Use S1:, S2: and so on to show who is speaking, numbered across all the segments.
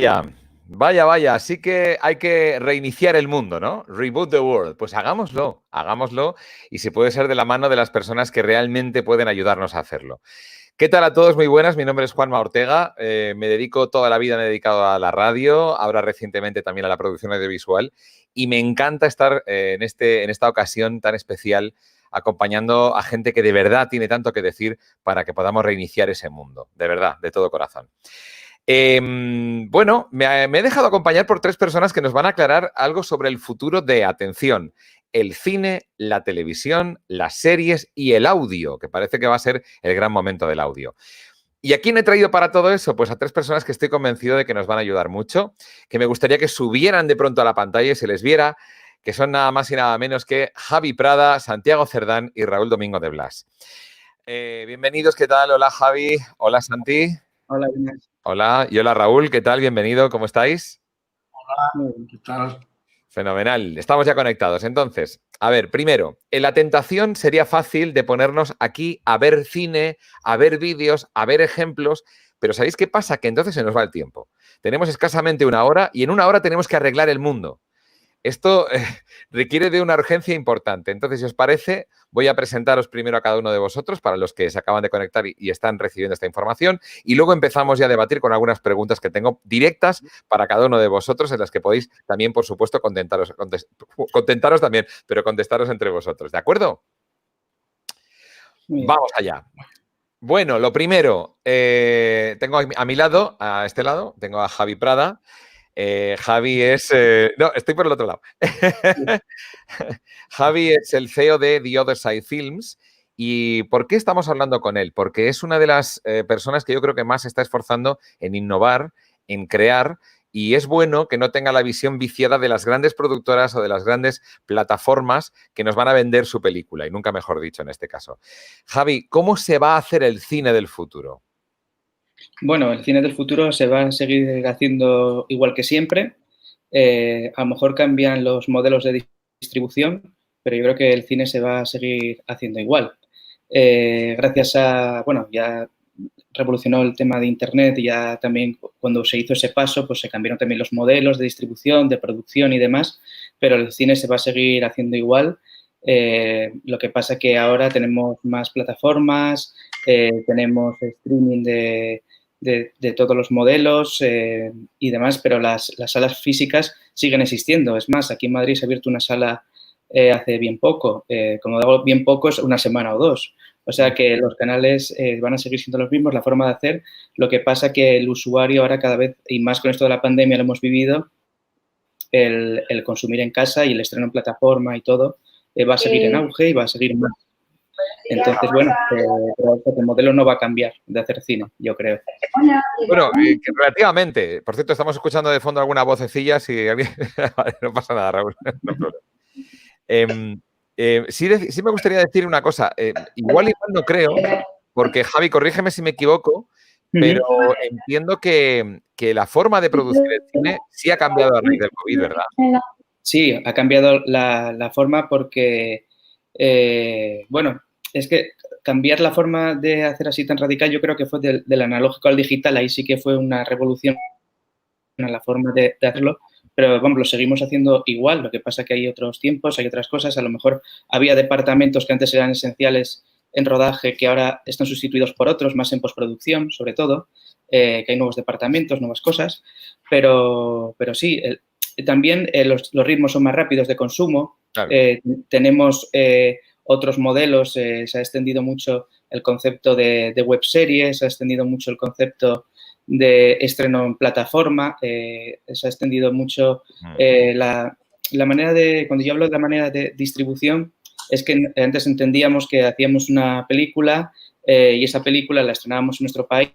S1: Ya, vaya, sí que hay que reiniciar el mundo, ¿no? Reboot the world. Pues hagámoslo y si puede ser de la mano de las personas que realmente pueden ayudarnos a hacerlo. ¿Qué tal a todos? Muy buenas, mi nombre es Juanma Ortega, toda la vida me he dedicado a la radio, ahora recientemente también a la producción audiovisual y me encanta estar en esta ocasión tan especial acompañando a gente que de verdad tiene tanto que decir para que podamos reiniciar ese mundo, de verdad, de todo corazón. Me he dejado acompañar por tres personas que nos van a aclarar algo sobre el futuro de, atención, el cine, la televisión, las series y el audio, que parece que va a ser el gran momento del audio. ¿Y a quién he traído para todo eso? Pues a tres personas que estoy convencido de que nos van a ayudar mucho, que me gustaría que subieran de pronto a la pantalla y se les viera, que son nada más y nada menos que Javi Prada, Santiago Cerdán y Raúl Domingo de Blas. Bienvenidos, ¿qué tal? Hola Javi, hola Santi.
S2: Hola, Inés.
S1: Hola, y hola Raúl, ¿qué tal? Bienvenido, ¿cómo estáis?
S2: Hola, ¿qué tal?
S1: Fenomenal, estamos ya conectados. Entonces, a ver, primero, en la tentación sería fácil de ponernos aquí a ver cine, a ver vídeos, a ver ejemplos, pero ¿sabéis qué pasa? Que entonces se nos va el tiempo. Tenemos escasamente una hora y en una hora tenemos que arreglar el mundo. Esto requiere de una urgencia importante. Entonces, si os parece, voy a presentaros primero a cada uno de vosotros, para los que se acaban de conectar y están recibiendo esta información, y luego empezamos ya a debatir con algunas preguntas que tengo directas para cada uno de vosotros, en las que podéis también, por supuesto, contentaros también, pero contestaros entre vosotros. ¿De acuerdo? Vamos allá. Bueno, lo primero, tengo a mi lado, a este lado, tengo a Javi Prada. Javi es... no, estoy por el otro lado. Javi es el CEO de The Other Side Films. ¿Y por qué estamos hablando con él? Porque es una de las personas que yo creo que más se está esforzando en innovar, en crear, y es bueno que no tenga la visión viciada de las grandes productoras o de las grandes plataformas que nos van a vender su película, y nunca mejor dicho en este caso. Javi, ¿cómo se va a hacer el cine del futuro?
S2: Bueno, el cine del futuro se va a seguir haciendo igual que siempre. A lo mejor cambian los modelos de distribución, pero yo creo que el cine se va a seguir haciendo igual. Gracias a, bueno, ya revolucionó el tema de Internet y ya también cuando se hizo ese paso, pues se cambiaron también los modelos de distribución, de producción y demás, pero el cine se va a seguir haciendo igual. Lo que pasa que ahora tenemos más plataformas, tenemos streaming de todos los modelos y demás, pero las salas físicas siguen existiendo. Es más, aquí en Madrid se ha abierto una sala hace bien poco, como digo bien poco es una semana o dos. O sea que los canales van a seguir siendo los mismos, la forma de hacer. Lo que pasa que el usuario ahora cada vez, y más con esto de la pandemia lo hemos vivido, el consumir en casa y el estreno en plataforma y todo va a seguir en auge y va a seguir más. Entonces, bueno, el modelo no va a cambiar de hacer cine, yo creo.
S1: Bueno, relativamente. Por cierto, estamos escuchando de fondo alguna vocecilla. Si alguien... Vale, no pasa nada, Raúl. No problema. Sí me gustaría decir una cosa. Igual no creo, porque Javi, corrígeme si me equivoco, pero entiendo que la forma de producir el cine sí ha cambiado a raíz del COVID, ¿verdad?
S2: Sí, ha cambiado la forma porque, bueno, es que cambiar la forma de hacer así tan radical yo creo que fue del analógico al digital, ahí sí que fue una revolución en la forma de hacerlo, pero vamos, lo seguimos haciendo igual, lo que pasa que hay otros tiempos, hay otras cosas, a lo mejor había departamentos que antes eran esenciales en rodaje que ahora están sustituidos por otros, más en postproducción, sobre todo, que hay nuevos departamentos, nuevas cosas, pero sí, también los ritmos son más rápidos de consumo, claro. Tenemos otros modelos, se ha extendido mucho el concepto de webseries, se ha extendido mucho el concepto de estreno en plataforma, se ha extendido mucho la manera de, cuando yo hablo de la manera de distribución, es que antes entendíamos que hacíamos una película y esa película la estrenábamos en nuestro país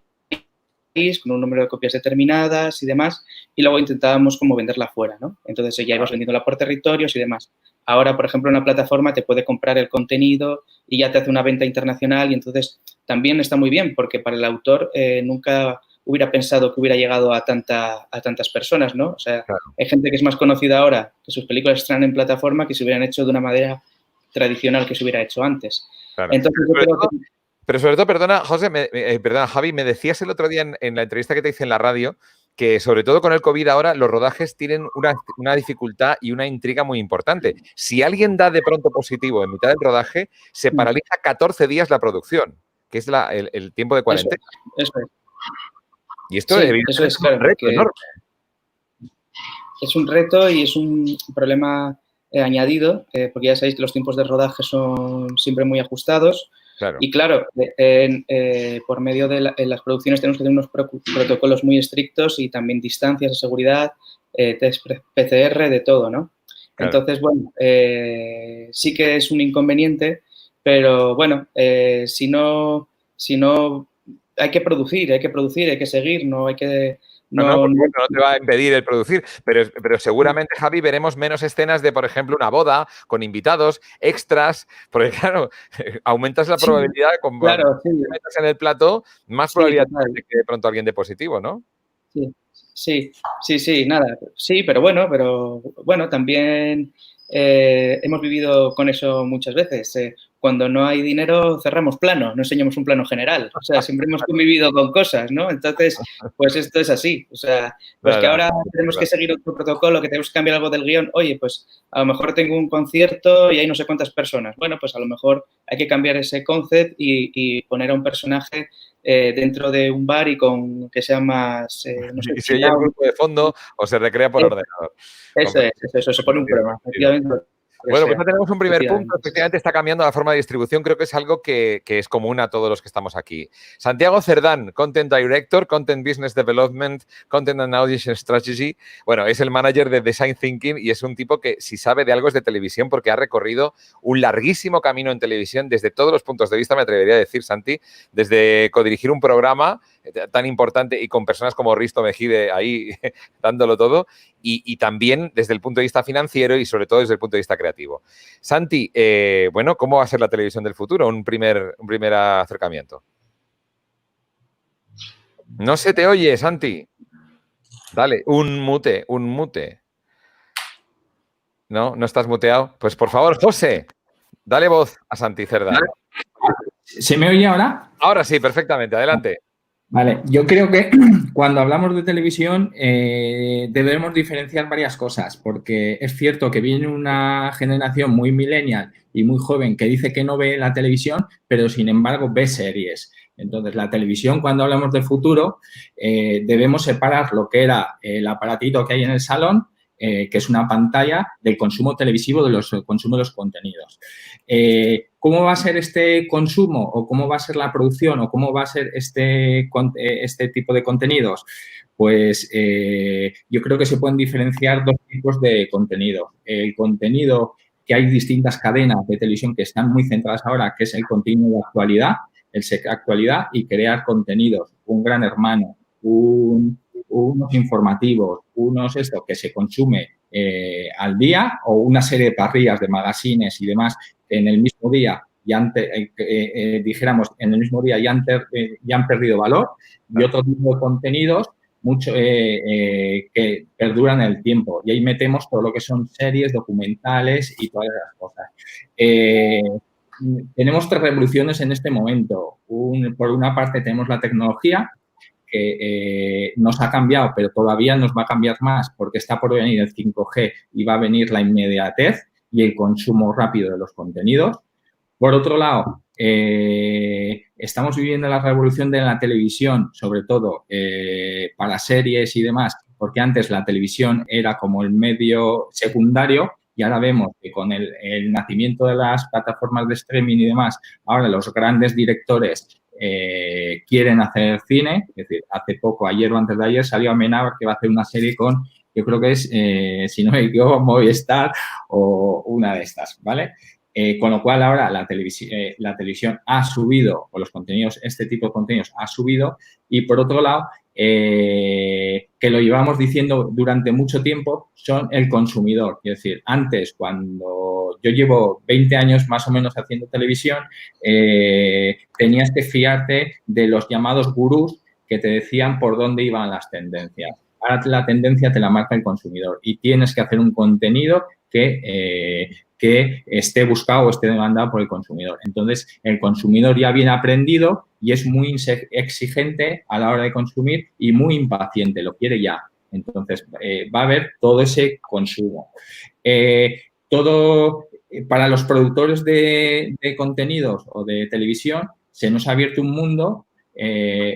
S2: con un número de copias determinadas y demás, y luego intentábamos como venderla fuera, ¿no? Entonces ya ibas vendiéndola por territorios y demás. Ahora, por ejemplo, una plataforma te puede comprar el contenido y ya te hace una venta internacional y entonces también está muy bien porque para el autor nunca hubiera pensado que hubiera llegado a tantas personas, ¿no? O sea, claro. Hay gente que es más conocida ahora que sus películas están en plataforma que se hubieran hecho de una manera tradicional que se hubiera hecho antes.
S1: Claro.
S2: Entonces, yo creo que...
S1: Pero sobre todo, perdona, José, perdona, Javi, me decías el otro día en la entrevista que te hice en la radio que sobre todo con el COVID ahora los rodajes tienen una dificultad y una intriga muy importante. Si alguien da de pronto positivo en mitad del rodaje, se paraliza 14 días la producción, que es el tiempo de cuarentena.
S2: Eso es.
S1: Y esto
S2: Sí,
S1: evidentemente
S2: eso es, claro,
S1: un reto enorme.
S2: Es un reto y es un problema añadido, porque ya sabéis que los tiempos de rodaje son siempre muy ajustados.
S1: Claro.
S2: Y claro, por medio de las producciones tenemos que tener unos protocolos muy estrictos y también distancias de seguridad, test PCR, de todo, ¿no? Claro. Entonces, bueno, sí que es un inconveniente, pero bueno, si no hay que producir, hay que seguir, no hay que...
S1: No te va a impedir el producir, pero seguramente, Javi, veremos menos escenas de, por ejemplo, una boda con invitados, extras, porque claro, aumentas la probabilidad, con
S2: claro,
S1: si te metes en el plató, más probabilidad de que de pronto alguien dé positivo, ¿no?
S2: Sí, nada, sí, pero bueno, también hemos vivido con eso muchas veces. Cuando no hay dinero, cerramos plano, no enseñamos un plano general. O sea, siempre hemos convivido con cosas, ¿no? Entonces, pues esto es así. O sea, pues que ahora tenemos que seguir otro protocolo, que tenemos que cambiar algo del guión. Oye, pues a lo mejor tengo un concierto y hay no sé cuántas personas. Bueno, pues a lo mejor hay que cambiar ese concept y poner a un personaje dentro de un bar y con que sea más... no sé,
S1: y si hay el grupo de fondo o se recrea por ordenador.
S2: Eso, se pone un problema, efectivamente.
S1: Bueno, pues ya tenemos un primer punto. Efectivamente está cambiando la forma de distribución. Creo que es algo que es común a todos los que estamos aquí. Santiago Cerdán, Content Director, Content Business Development, Content and Audience Strategy. Bueno, es el manager de Design Thinking y es un tipo que si sabe de algo es de televisión porque ha recorrido un larguísimo camino en televisión desde todos los puntos de vista, me atrevería a decir, Santi, desde codirigir un programa tan importante y con personas como Risto Mejide ahí dándolo todo y también desde el punto de vista financiero y sobre todo desde el punto de vista creativo. Santi, bueno, ¿cómo va a ser la televisión del futuro? Un primer acercamiento. No se te oye, Santi. Dale, un mute. No estás muteado. Pues por favor, José, dale voz a Santi Cerdán.
S3: ¿Se me oye ahora?
S1: Ahora sí, perfectamente. Adelante.
S3: Vale, yo creo que cuando hablamos de televisión debemos diferenciar varias cosas, porque es cierto que viene una generación muy millennial y muy joven que dice que no ve la televisión, pero sin embargo ve series. Entonces, la televisión, cuando hablamos de futuro, debemos separar lo que era el aparatito que hay en el salón, que es una pantalla, del consumo televisivo, del consumo de los contenidos. ¿Cómo va a ser este consumo o cómo va a ser la producción o cómo va a ser este tipo de contenidos? Pues yo creo que se pueden diferenciar dos tipos de contenido. El contenido que hay distintas cadenas de televisión que están muy centradas ahora, que es el contenido de actualidad, actualidad y crear contenidos, un Gran Hermano, unos informativos, que se consume al día o una serie de parrillas de magazines y demás en el mismo día dijéramos en el mismo día ya han perdido valor y otro tipo de contenidos que perduran en el tiempo y ahí metemos todo lo que son series, documentales y todas esas cosas. Tenemos tres revoluciones en este momento. Por una parte tenemos la tecnología, que nos ha cambiado, pero todavía nos va a cambiar más porque está por venir el 5G y va a venir la inmediatez y el consumo rápido de los contenidos. Por otro lado, estamos viviendo la revolución de la televisión, sobre todo para series y demás, porque antes la televisión era como el medio secundario y ahora vemos que con el nacimiento de las plataformas de streaming y demás, ahora los grandes directores quieren hacer cine. Es decir, hace poco, ayer o antes de ayer, salió Amenábar que va a hacer una serie con, yo creo que es, si no me equivoco, Movistar o una de estas, ¿vale? Con lo cual ahora la televisión ha subido, o los contenidos, este tipo de contenidos ha subido y por otro lado, que lo llevamos diciendo durante mucho tiempo, son el consumidor. Es decir, antes, cuando yo llevo 20 años más o menos haciendo televisión, tenías que fiarte de los llamados gurús que te decían por dónde iban las tendencias. Ahora la tendencia te la marca el consumidor y tienes que hacer un contenido que que esté buscado o esté demandado por el consumidor. Entonces, el consumidor ya viene aprendido y es muy exigente a la hora de consumir y muy impaciente, lo quiere ya. Entonces, va a haber todo ese consumo. Para los productores de contenidos o de televisión, se nos ha abierto un mundo,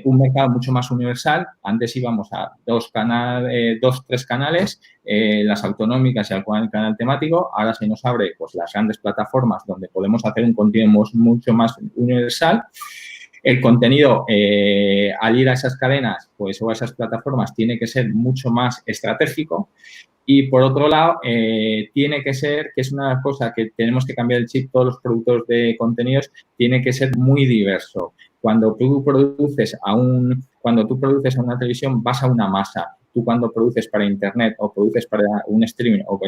S3: un mercado mucho más universal. Antes íbamos a 3 canales, las autonómicas y el canal temático. Ahora se nos abre pues, las grandes plataformas donde podemos hacer un contenido mucho más universal. El contenido, al ir a esas cadenas pues, o a esas plataformas, tiene que ser mucho más estratégico. Y, por otro lado, tiene que ser, que es una cosa que tenemos que cambiar el chip todos los productores de contenidos, tiene que ser muy diverso. Cuando tú produces a una televisión, vas a una masa. Tú cuando produces para Internet o produces para un streaming o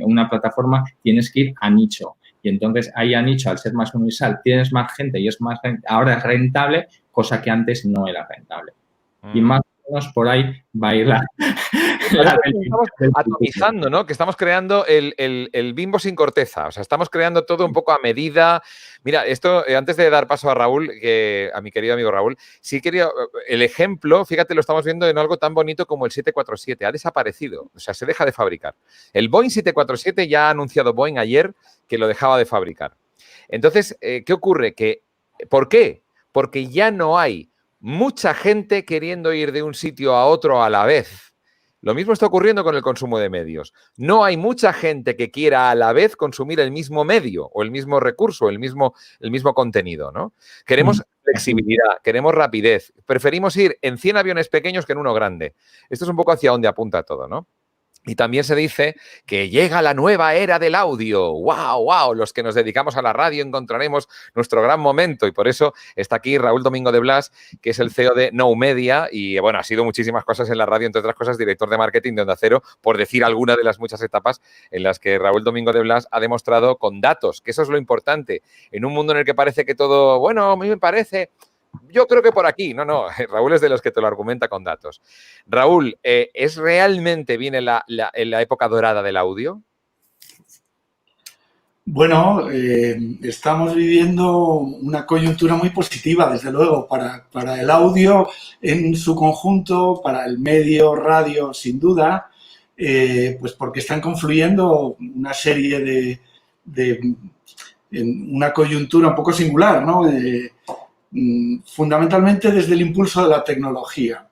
S3: una plataforma, tienes que ir a nicho. Y entonces, ahí a nicho, al ser más universal, tienes más gente y ahora es rentable, cosa que antes no era rentable. Y más o menos por ahí va a ir
S1: estamos atomizando, ¿no? Que estamos creando el Bimbo sin corteza. O sea, estamos creando todo un poco a medida. Mira, esto, antes de dar paso a Raúl, a mi querido amigo Raúl, sí quería el ejemplo, fíjate, lo estamos viendo en algo tan bonito como el 747. Ha desaparecido, o sea, se deja de fabricar. El Boeing 747 ya ha anunciado Boeing ayer que lo dejaba de fabricar. Entonces, ¿qué ocurre? ¿Por qué? Porque ya no hay mucha gente queriendo ir de un sitio a otro a la vez. Lo mismo está ocurriendo con el consumo de medios. No hay mucha gente que quiera a la vez consumir el mismo medio o el mismo recurso, el mismo contenido, ¿no? Queremos flexibilidad, queremos rapidez. Preferimos ir en 100 aviones pequeños que en uno grande. Esto es un poco hacia donde apunta todo, ¿no? Y también se dice que llega la nueva era del audio. ¡Wow, wow! Los que nos dedicamos a la radio encontraremos nuestro gran momento. Y por eso está aquí Raúl Domingo de Blas, que es el CEO de Now Media. Y, bueno, ha sido muchísimas cosas en la radio, entre otras cosas, director de marketing de Onda Cero, por decir alguna de las muchas etapas en las que Raúl Domingo de Blas ha demostrado con datos, que eso es lo importante. En un mundo en el que parece que todo, bueno, a mí me parece... Yo creo que por aquí. No, Raúl es de los que te lo argumenta con datos. Raúl, ¿es realmente viene la época dorada del audio?
S4: Bueno, estamos viviendo una coyuntura muy positiva, desde luego, para el audio en su conjunto, para el medio radio, sin duda, pues porque están confluyendo una serie en una coyuntura un poco singular, ¿no? Fundamentalmente desde el impulso de la tecnología.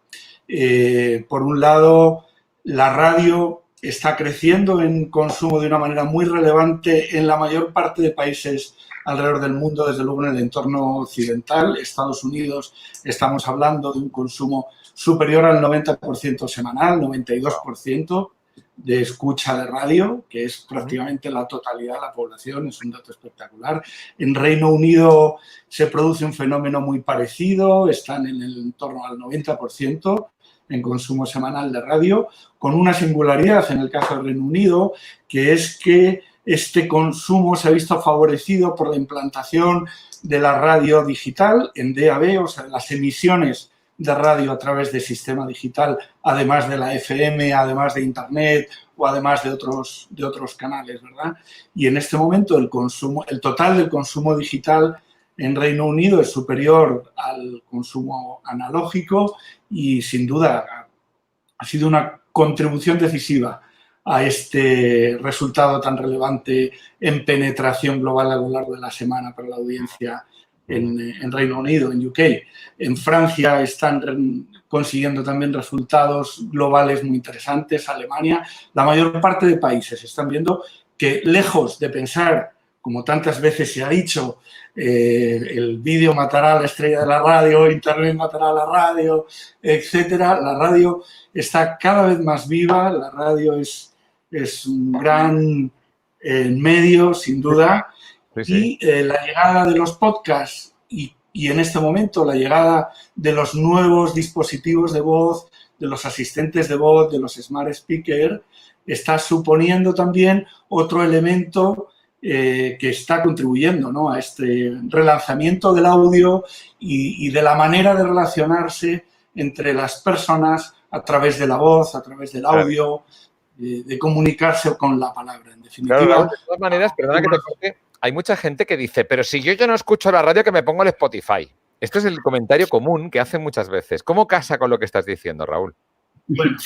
S4: Por un lado, la radio está creciendo en consumo de una manera muy relevante en la mayor parte de países alrededor del mundo, desde luego en el entorno occidental. Estados Unidos, estamos hablando de un consumo superior al 90% semanal, 92% de escucha de radio, que es prácticamente la totalidad de la población, es un dato espectacular. En Reino Unido se produce un fenómeno muy parecido, están en el entorno al 90% en consumo semanal de radio, con una singularidad en el caso del Reino Unido, que es que este consumo se ha visto favorecido por la implantación de la radio digital en DAB, o sea, las emisiones de radio a través del sistema digital, además de la FM, además de Internet o además de otros canales, ¿verdad? Y en este momento el total del consumo digital en Reino Unido es superior al consumo analógico y, sin duda, ha sido una contribución decisiva a este resultado tan relevante en penetración global a lo largo de la semana para la audiencia en Reino Unido, en UK. En Francia están consiguiendo también resultados globales muy interesantes, Alemania. La mayor parte de países están viendo que, lejos de pensar, como tantas veces se ha dicho, el vídeo matará a la estrella de la radio, Internet matará a la radio, etcétera, la radio está cada vez más viva, la radio es un gran medio, sin duda. Sí. Y la llegada de los podcasts y en este momento la llegada de los nuevos dispositivos de voz, de los asistentes de voz, de los smart speakers, está suponiendo también otro elemento que está contribuyendo, ¿no?, a este relanzamiento del audio y de la manera de relacionarse entre las personas a través de la voz, a través del audio. de comunicarse con la palabra, en definitiva.
S1: Claro, Raúl, de todas maneras, perdona que te corte, hay mucha gente que dice, pero si yo no escucho la radio, que me pongo el Spotify. Esto es el comentario común que hacen muchas veces. ¿Cómo casa con lo que estás diciendo, Raúl?
S4: Bueno,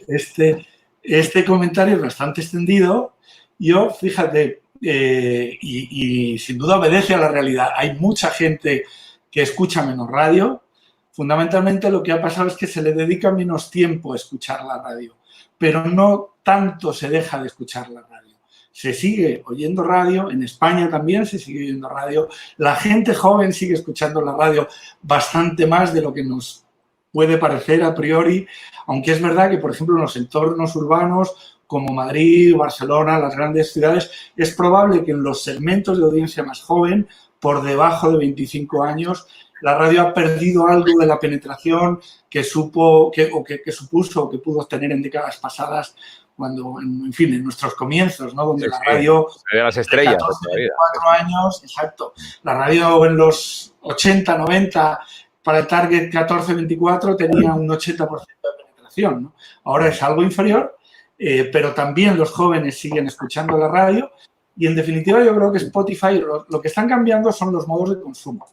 S4: este comentario es bastante extendido. Yo, fíjate, y sin duda obedece a la realidad. Hay mucha gente que escucha menos radio. Fundamentalmente lo que ha pasado es que se le dedica menos tiempo a escuchar la radio, pero no tanto se deja de escuchar la radio. Se sigue oyendo radio, en España también se sigue oyendo radio. La gente joven sigue escuchando la radio bastante más de lo que nos puede parecer a priori, aunque es verdad que, por ejemplo, en los entornos urbanos como Madrid, Barcelona, las grandes ciudades, es probable que en los segmentos de audiencia más joven, por debajo de 25 años, la radio ha perdido algo de la penetración que supuso o que pudo obtener en décadas pasadas, cuando, en fin, en nuestros comienzos, ¿no? Donde la radio...
S1: De las estrellas.
S4: 14, 24 años, exacto. La radio en los 80, 90, para el target 14-24 tenía un 80% de penetración, ¿no? Ahora es algo inferior, pero también los jóvenes siguen escuchando la radio y, en definitiva, yo creo que Spotify, lo que están cambiando son los modos de consumo.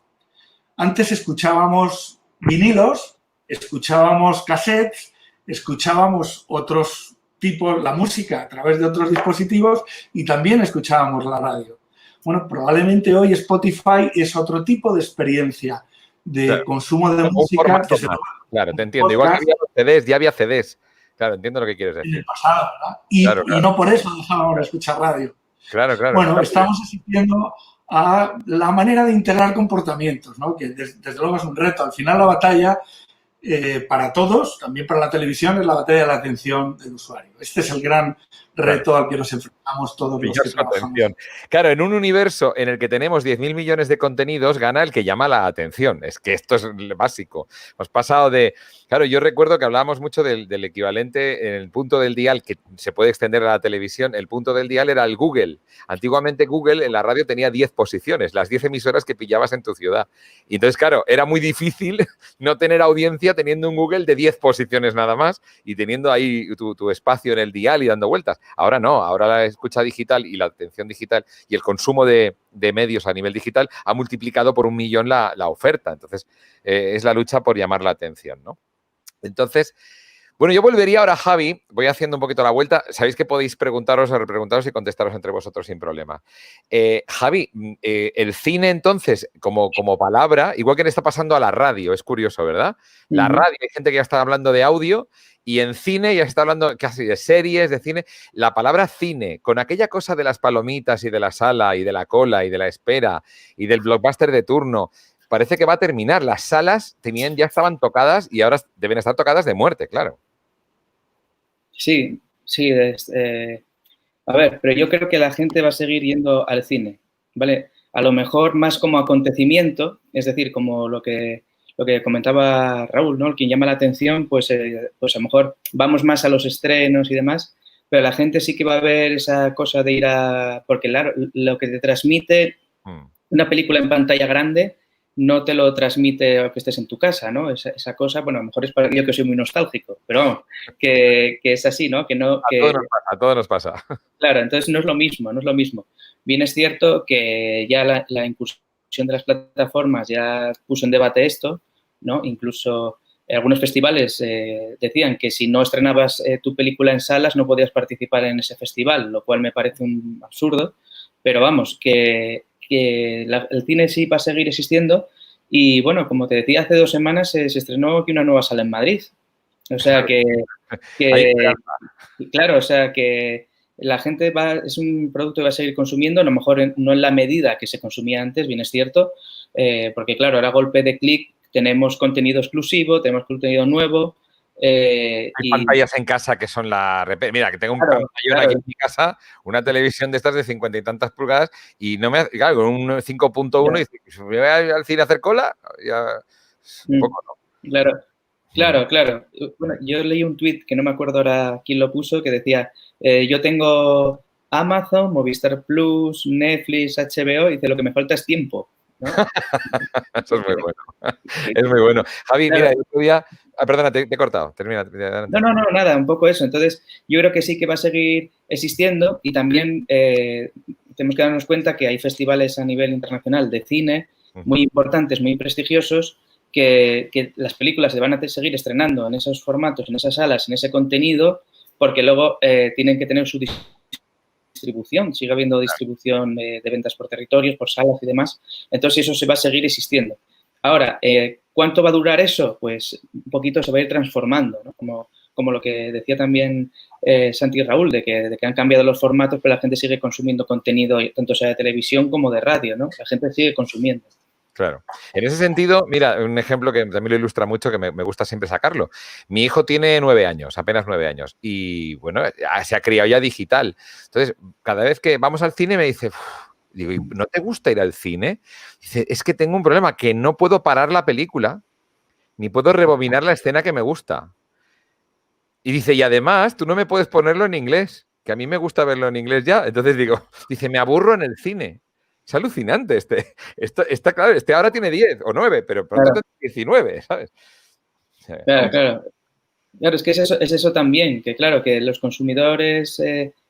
S4: Antes escuchábamos vinilos, escuchábamos cassettes, escuchábamos otros tipos, la música a través de otros dispositivos y también escuchábamos la radio. Bueno, probablemente hoy Spotify es otro tipo de experiencia de consumo de música.
S1: Claro, te entiendo. Igual que había los CDs, ya había CDs. Claro, entiendo lo que quieres decir.
S4: En el pasado, ¿verdad? Y no por eso dejábamos de escuchar radio.
S1: Claro.
S4: Bueno, estamos asistiendo a la manera de integrar comportamientos, ¿no? Que desde luego es un reto. Al final la batalla para todos, también para la televisión, es la batalla de la atención del usuario. Este es el gran reto al que nos enfrentamos todos los que trabajamos.
S1: Claro, en un universo en el que tenemos 10.000 millones de contenidos, gana el que llama la atención. Es que esto es básico. Hemos pasado de... Claro, yo recuerdo que hablábamos mucho del equivalente en el punto del dial, que se puede extender a la televisión. El punto del dial era el Google. Antiguamente Google en la radio tenía 10 posiciones, las 10 emisoras que pillabas en tu ciudad. Y entonces, claro, era muy difícil no tener audiencia teniendo un Google de 10 posiciones nada más y teniendo ahí tu espacio en el dial y dando vueltas. Ahora no, ahora la escucha digital y la atención digital y el consumo de medios a nivel digital ha multiplicado por 1 millón la oferta. Entonces, es la lucha por llamar la atención, ¿no? Entonces, bueno, yo volvería ahora, Javi, voy haciendo un poquito la vuelta. Sabéis que podéis preguntaros o repreguntaros y contestaros entre vosotros sin problema. Javi, el cine entonces, como palabra, igual que le está pasando a la radio, es curioso, ¿verdad? La radio, hay gente que ya está hablando de audio y en cine ya está hablando casi de series, de cine. La palabra cine, con aquella cosa de las palomitas y de la sala y de la cola y de la espera y del blockbuster de turno, parece que va a terminar. Las salas ya estaban tocadas y ahora deben estar tocadas de muerte, claro.
S2: Sí. A ver, pero yo creo que la gente va a seguir yendo al cine, ¿vale? A lo mejor más como acontecimiento, es decir, como lo que comentaba Raúl, ¿no? Quien llama la atención, pues a lo mejor vamos más a los estrenos y demás, pero la gente sí que va a ver esa cosa de ir a... Porque, claro, lo que te transmite una película en pantalla grande no te lo transmite aunque estés en tu casa, ¿no? Esa cosa, bueno, a lo mejor es para yo que soy muy nostálgico, pero vamos, que es así, ¿no?
S1: A todos nos pasa.
S2: Claro, entonces no es lo mismo. Bien es cierto que ya la incursión de las plataformas ya puso en debate esto, ¿no? Incluso algunos festivales decían que si no estrenabas tu película en salas no podías participar en ese festival, lo cual me parece un absurdo, pero vamos, que el cine sí va a seguir existiendo y, bueno, como te decía, hace 2 semanas se estrenó aquí una nueva sala en Madrid. O sea claro, o sea que la gente es un producto que va a seguir consumiendo, a lo mejor no en la medida que se consumía antes, bien es cierto, porque, claro, ahora a golpe de clic tenemos contenido exclusivo, tenemos contenido nuevo.
S1: Hay pantallas en casa que son Mira, que tengo un pantallón aquí en mi casa, una televisión de estas de 50 y tantas pulgadas y no me... Claro, con un 5.1 y si me voy al cine a hacer cola, ya... Un poco no.
S2: Claro. Bueno, yo leí un tuit que no me acuerdo ahora quién lo puso, que decía, yo tengo Amazon, Movistar Plus, Netflix, HBO, y dice, lo que me falta es tiempo, ¿no?
S1: Eso es muy bueno. Es muy bueno. Javi, mira, el otro día Perdona, te he cortado. Termina. Adelante.
S2: No, nada, un poco eso. Entonces, yo creo que sí que va a seguir existiendo y también tenemos que darnos cuenta que hay festivales a nivel internacional de cine muy importantes, muy prestigiosos, que las películas se van a seguir estrenando en esos formatos, en esas salas, en ese contenido, porque luego tienen que tener su distribución, sigue habiendo distribución de ventas por territorios, por salas y demás. Entonces, eso se va a seguir existiendo. Ahora, ¿cuánto va a durar eso? Pues un poquito se va a ir transformando, ¿no? Como lo que decía también Santi y Raúl, de que han cambiado los formatos, pero la gente sigue consumiendo contenido, tanto sea de televisión como de radio, ¿no? La gente sigue consumiendo.
S1: Claro. En ese sentido, mira, un ejemplo que también lo ilustra mucho, que me gusta siempre sacarlo. Mi hijo tiene 9 años, apenas 9 años, y bueno, se ha criado ya digital. Entonces, cada vez que vamos al cine me dice, digo, ¿no te gusta ir al cine? Dice, es que tengo un problema, que no puedo parar la película, ni puedo rebobinar la escena que me gusta. Y dice, y además, tú no me puedes ponerlo en inglés, que a mí me gusta verlo en inglés ya. Entonces digo, dice, me aburro en el cine. Es alucinante está claro, ahora tiene 10 o 9, pero pronto
S2: Claro.
S1: tendrá 19, ¿sabes?
S2: Claro. Claro, es que es eso también, que claro, que los consumidores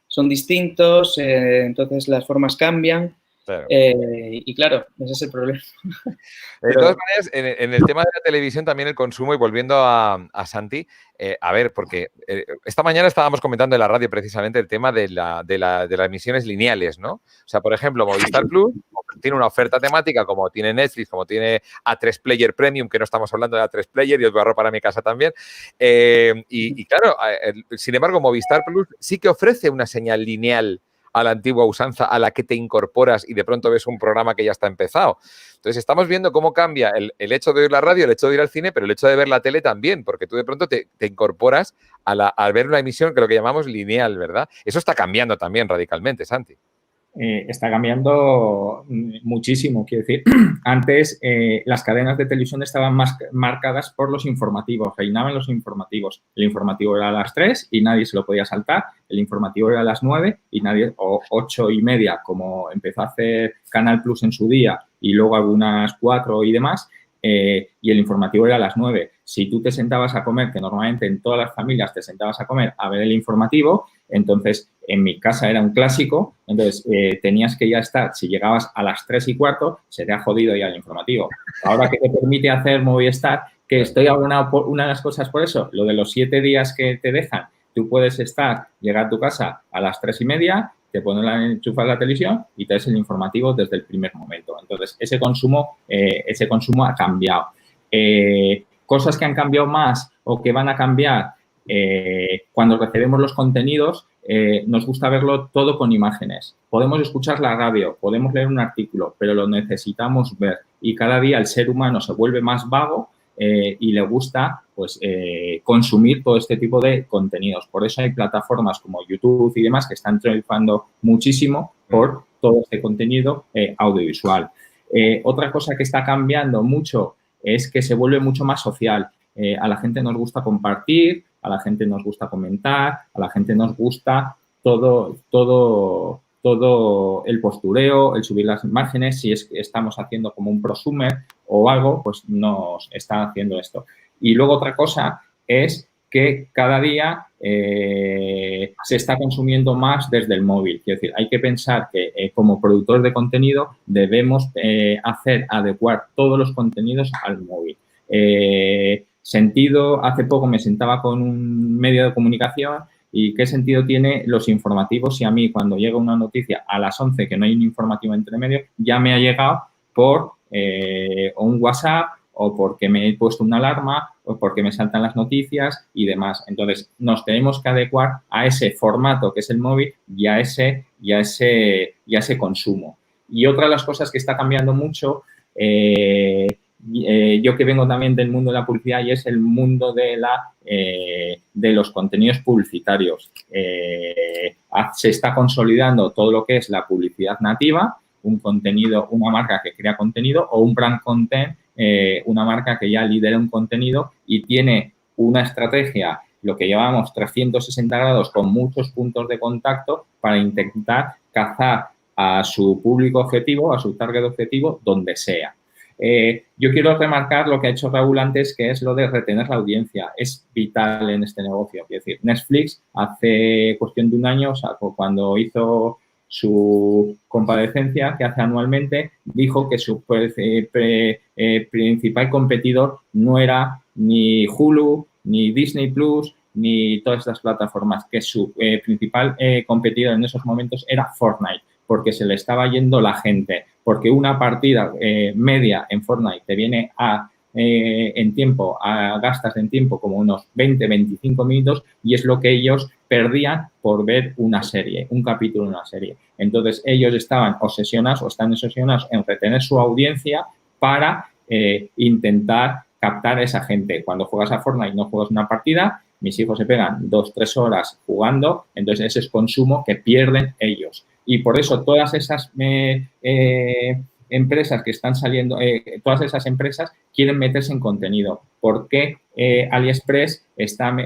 S2: son distintos, entonces las formas cambian.
S1: Claro.
S2: Y claro, ese es el problema.
S1: De todas maneras, en el tema de la televisión también el consumo, y volviendo a Santi, a ver, porque esta mañana estábamos comentando en la radio precisamente el tema de las emisiones lineales, ¿no? O sea, por ejemplo, Movistar Plus tiene una oferta temática como tiene Netflix, como tiene A3 Player Premium, que no estamos hablando de A3 Player, y os barro para mi casa también. Y claro, sin embargo, Movistar Plus sí que ofrece una señal lineal a la antigua usanza, a la que te incorporas y de pronto ves un programa que ya está empezado. Entonces, estamos viendo cómo cambia el hecho de oír la radio, el hecho de ir al cine, pero el hecho de ver la tele también, porque tú de pronto te incorporas al ver una emisión que lo que llamamos lineal, ¿verdad? Eso está cambiando también radicalmente, Santi.
S3: Está cambiando muchísimo. Quiero decir, antes las cadenas de televisión estaban más marcadas por los informativos, reinaban los informativos. El informativo era a las 3 y nadie se lo podía saltar. El informativo era a las 9 y nadie, o 8:30, como empezó a hacer Canal Plus en su día, y luego algunas 4 y demás, y el informativo era a las 9. Si tú te sentabas a comer, que normalmente en todas las familias te sentabas a comer a ver el informativo, entonces en mi casa era un clásico, entonces tenías que ya estar, si llegabas a las 3:15, se te ha jodido ya el informativo. Ahora que te permite hacer Movistar, que estoy abonado por una de las cosas por eso, lo de los 7 días que te dejan, tú puedes llegar a tu casa a las 3:30, te pones enchufas la televisión y te ves el informativo desde el primer momento. Entonces, ese consumo ha cambiado. Cosas que han cambiado más o que van a cambiar cuando recibimos los contenidos, nos gusta verlo todo con imágenes. Podemos escuchar la radio, podemos leer un artículo, pero lo necesitamos ver. Y cada día el ser humano se vuelve más vago y le gusta pues consumir todo este tipo de contenidos. Por eso hay plataformas como YouTube y demás que están triunfando muchísimo por todo este contenido audiovisual. Otra cosa que está cambiando mucho es que se vuelve mucho más social. A la gente nos gusta compartir, a la gente nos gusta comentar, a la gente nos gusta todo el postureo, el subir las imágenes. Si es que estamos haciendo como un prosumer o algo, pues nos está haciendo esto. Y luego otra cosa es que cada día se está consumiendo más desde el móvil. Quiero decir, hay que pensar que como productores de contenido debemos adecuar todos los contenidos al móvil. Hace poco me sentaba con un medio de comunicación y qué sentido tiene los informativos si a mí cuando llega una noticia a las 11 que no hay un informativo entre medio, ya me ha llegado por un WhatsApp o porque me he puesto una alarma o porque me saltan las noticias y demás. Entonces, nos tenemos que adecuar a ese formato que es el móvil y a ese consumo. Y otra de las cosas que está cambiando mucho, yo que vengo también del mundo de la publicidad, y es el mundo de los contenidos publicitarios. Se está consolidando todo lo que es la publicidad nativa, una marca que crea contenido, o un brand content, una marca que ya lidera un contenido y tiene una estrategia, lo que llamamos 360 grados, con muchos puntos de contacto para intentar cazar a su público objetivo, a su target objetivo, donde sea. Yo quiero remarcar lo que ha hecho Raúl antes, que es lo de retener la audiencia. Es vital en este negocio. Es decir, Netflix hace cuestión de un año, o sea, cuando hizo su comparecencia que hace anualmente, dijo que su principal competidor no era ni Hulu, ni Disney Plus, ni todas estas plataformas, que su principal competidor en esos momentos era Fortnite, porque se le estaba yendo la gente, porque una partida media en Fortnite te viene gastas en tiempo como unos 20-25 minutos y es lo que ellos perdían por ver una serie, un capítulo de una serie. Entonces, ellos estaban obsesionados o están obsesionados en retener su audiencia para intentar captar a esa gente. Cuando juegas a Fortnite no juegas una partida, mis hijos se pegan 2-3 horas jugando, entonces ese es consumo que pierden ellos. Y por eso todas esas empresas que están saliendo, todas esas empresas quieren meterse en contenido. ¿Por qué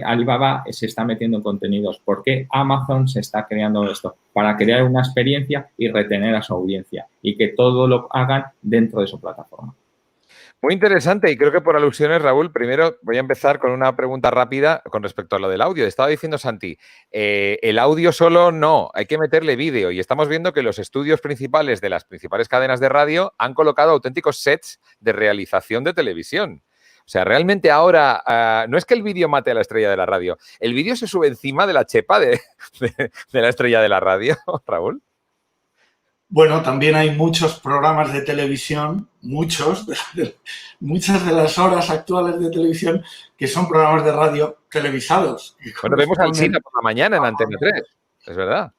S3: Alibaba se está metiendo en contenidos? ¿Por qué Amazon se está creando esto? Para crear una experiencia y retener a su audiencia y que todo lo hagan dentro de su plataforma.
S1: Muy interesante y creo que por alusiones, Raúl, primero voy a empezar con una pregunta rápida con respecto a lo del audio. Estaba diciendo Santi, el audio solo no, hay que meterle vídeo y estamos viendo que los estudios principales de las principales cadenas de radio han colocado auténticos sets de realización de televisión. O sea, realmente ahora no es que el vídeo mate a la estrella de la radio, el vídeo se sube encima de la chepa de la estrella de la radio, Raúl.
S4: Bueno, también hay muchos programas de televisión, muchas de las horas actuales de televisión que son programas de radio televisados.
S1: Bueno, vemos a Alsina por la mañana en Antena 3, es verdad.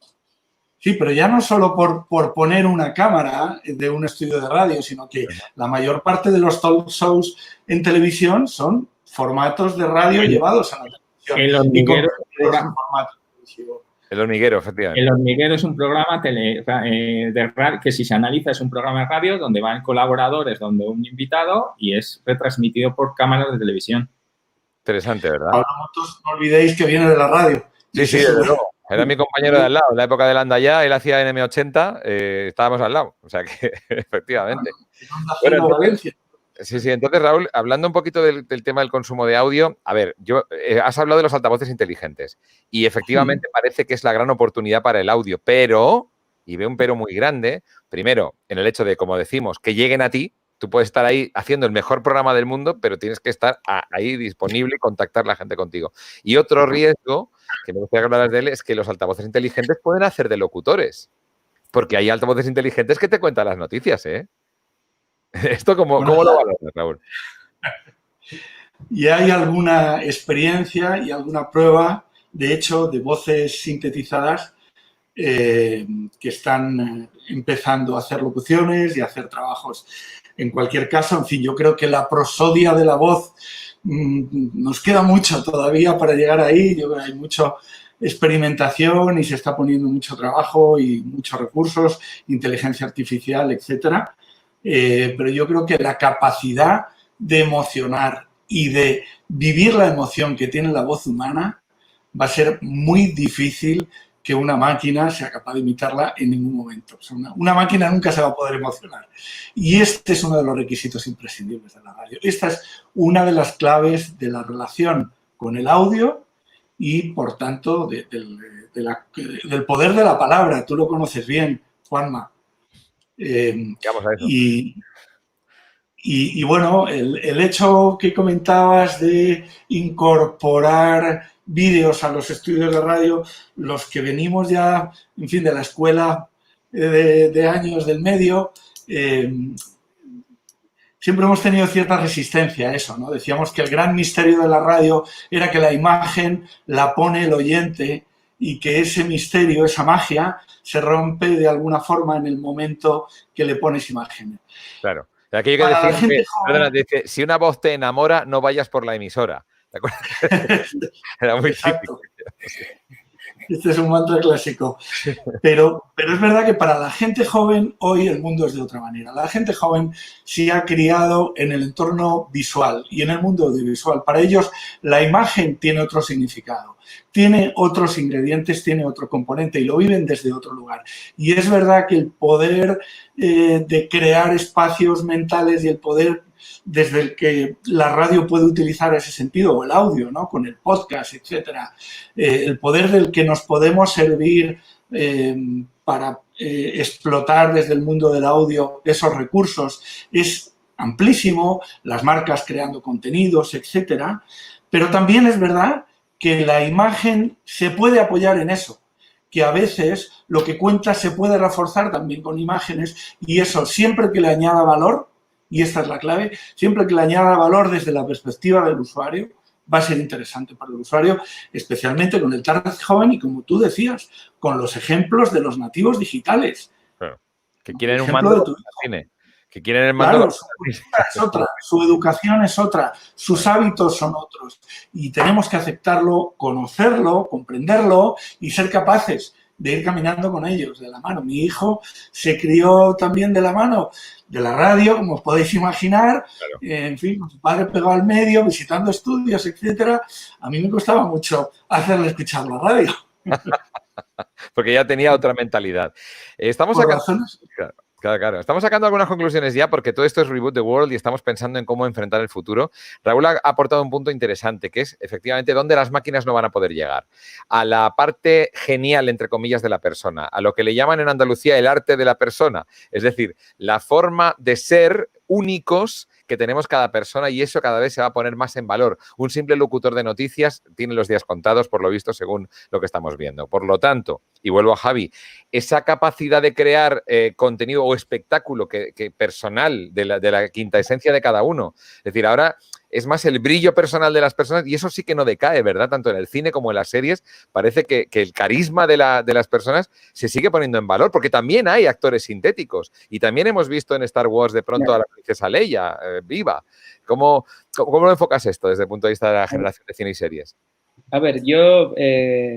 S4: Sí, pero ya no solo por poner una cámara de un estudio de radio, sino que la mayor parte de los talk shows en televisión son formatos de radio llevados a la televisión.
S3: El hormiguero,
S1: El hormiguero, efectivamente.
S3: El hormiguero es un programa que si se analiza es un programa de radio donde van colaboradores, donde un invitado y es retransmitido por cámaras de televisión.
S1: Interesante, ¿verdad?
S4: Ahora no olvidéis que viene de la radio.
S1: Sí, desde luego. Era mi compañero de al lado, en la época del Andaya, él hacía NM80, estábamos al lado, o sea que efectivamente. Bueno, entonces, Raúl, hablando un poquito del tema del consumo de audio, a ver, has hablado de los altavoces inteligentes y efectivamente parece que es la gran oportunidad para el audio, pero, y veo un pero muy grande, primero, en el hecho de, como decimos, que lleguen a ti. Tú puedes estar ahí haciendo el mejor programa del mundo, pero tienes que estar ahí disponible y contactar a la gente contigo. Y otro riesgo, que me gustaría hablar de él, es que los altavoces inteligentes pueden hacer de locutores. Porque hay altavoces inteligentes que te cuentan las noticias, ¿eh? ¿Esto cómo lo valoras, Raúl?
S4: Y hay alguna experiencia y alguna prueba, de hecho, de voces sintetizadas que están empezando a hacer locuciones y a hacer trabajos. En cualquier caso, en fin, yo creo que la prosodia de la voz nos queda mucho todavía para llegar ahí. Yo creo que hay mucha experimentación y se está poniendo mucho trabajo y muchos recursos, inteligencia artificial, etcétera. Pero yo creo que la capacidad de emocionar y de vivir la emoción que tiene la voz humana va a ser muy difícil que una máquina sea capaz de imitarla en ningún momento. O sea, una máquina nunca se va a poder emocionar. Y este es uno de los requisitos imprescindibles de la radio. Esta es una de las claves de la relación con el audio y, por tanto, del poder de la palabra. Tú lo conoces bien, Juanma.
S1: Vamos a eso.
S4: Y bueno, el hecho que comentabas de incorporar vídeos a los estudios de radio, los que venimos ya, en fin, de la escuela de años del medio, siempre hemos tenido cierta resistencia a eso, ¿no? Decíamos que el gran misterio de la radio era que la imagen la pone el oyente y que ese misterio, esa magia, se rompe de alguna forma en el momento que le pones imágenes.
S1: Claro. Aquello que decía que, perdona, dice, si una voz te enamora, no vayas por la emisora. ¿Te acuerdas? Era muy típico.
S4: Este es un mantra clásico. Pero es verdad que para la gente joven hoy el mundo es de otra manera. La gente joven se ha criado en el entorno visual y en el mundo audiovisual. Para ellos la imagen tiene otro significado, tiene otros ingredientes, tiene otro componente y lo viven desde otro lugar. Y es verdad que el poder de crear espacios mentales y el poder desde el que la radio puede utilizar ese sentido, o el audio, ¿no? Con el podcast, etcétera. El poder del que nos podemos servir para explotar desde el mundo del audio esos recursos es amplísimo, las marcas creando contenidos, etcétera. Pero también es verdad que la imagen se puede apoyar en eso, que a veces lo que cuenta se puede reforzar también con imágenes y eso siempre que le añada valor, y esta es la clave, siempre que le añada valor desde la perspectiva del usuario, va a ser interesante para el usuario, especialmente con el target joven y, como tú decías, con los ejemplos de los nativos digitales.
S1: Claro. Que quieren un mando de cine. Que quieren el mando.
S4: Claro, su cultura es otra, su educación es otra, sus hábitos son otros. Y tenemos que aceptarlo, conocerlo, comprenderlo y ser capaces de ir caminando con ellos, de la mano. Mi hijo se crió también de la mano de la radio, como os podéis imaginar, claro. En fin, con su padre pegado al medio, visitando estudios, etcétera. A mí me costaba mucho hacerle escuchar la radio.
S1: Porque ya tenía otra mentalidad. Estamos acá. Claro. Estamos sacando algunas conclusiones ya porque todo esto es Reboot the World y estamos pensando en cómo enfrentar el futuro. Raúl ha aportado un punto interesante que es efectivamente dónde las máquinas no van a poder llegar. A la parte genial, entre comillas, de la persona, a lo que le llaman en Andalucía el arte de la persona. Es decir, la forma de ser únicos que tenemos cada persona y eso cada vez se va a poner más en valor. Un simple locutor de noticias tiene los días contados, por lo visto, según lo que estamos viendo. Por lo tanto, y vuelvo a Javi, esa capacidad de crear contenido o espectáculo que personal de la quinta esencia de cada uno. Es decir, ahora es más el brillo personal de las personas y eso sí que no decae, ¿verdad? Tanto en el cine como en las series. Parece que el carisma de las personas se sigue poniendo en valor porque también hay actores sintéticos y también hemos visto en Star Wars de pronto a la princesa Leia viva. ¿Cómo lo enfocas esto desde el punto de vista de la generación de cine y series?
S2: A ver, yo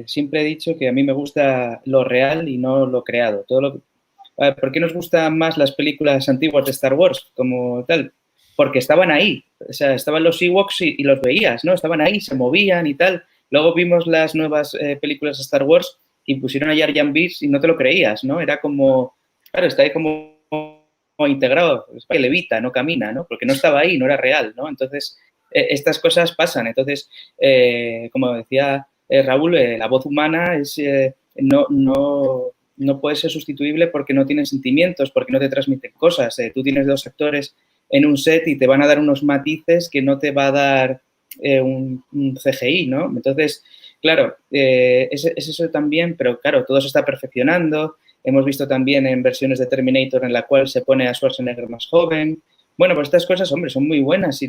S2: siempre he dicho que a mí me gusta lo real y no lo creado. ¿Por qué nos gustan más las películas antiguas de Star Wars como tal? Porque estaban ahí, o sea, estaban los Ewoks y los veías, ¿no? Estaban ahí, se movían y tal. Luego vimos las nuevas películas de Star Wars y pusieron a Jar Jar Binks y no te lo creías, ¿no? Era como, claro, está ahí como integrado, es que levita, no camina, ¿no? Porque no estaba ahí, no era real, ¿no? Entonces, estas cosas pasan. Entonces, como decía Raúl, la voz humana es no puede ser sustituible porque no tiene sentimientos, porque no te transmiten cosas. Tú tienes dos actores en un set y te van a dar unos matices que no te va a dar un CGI, ¿no? Entonces, claro, es eso también, pero claro, todo se está perfeccionando. Hemos visto también en versiones de Terminator en la cual se pone a Schwarzenegger más joven. Bueno, pues estas cosas, hombre, son muy buenas y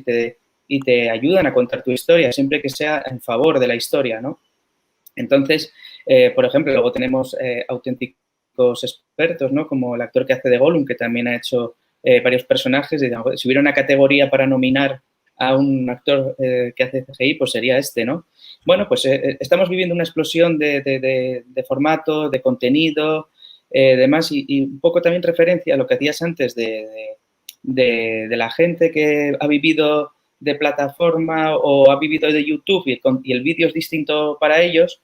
S2: te ayudan a contar tu historia, siempre que sea en favor de la historia, ¿no? Entonces, por ejemplo, luego tenemos auténticos expertos, ¿no? Como el actor que hace de Gollum, que también ha hecho varios personajes. Y, si hubiera una categoría para nominar a un actor que hace CGI, pues sería este, ¿no? Bueno, pues estamos viviendo una explosión de formato, de contenido, demás, y un poco también referencia a lo que hacías antes de la gente que ha vivido de plataforma o ha vivido de YouTube y el vídeo es distinto para ellos.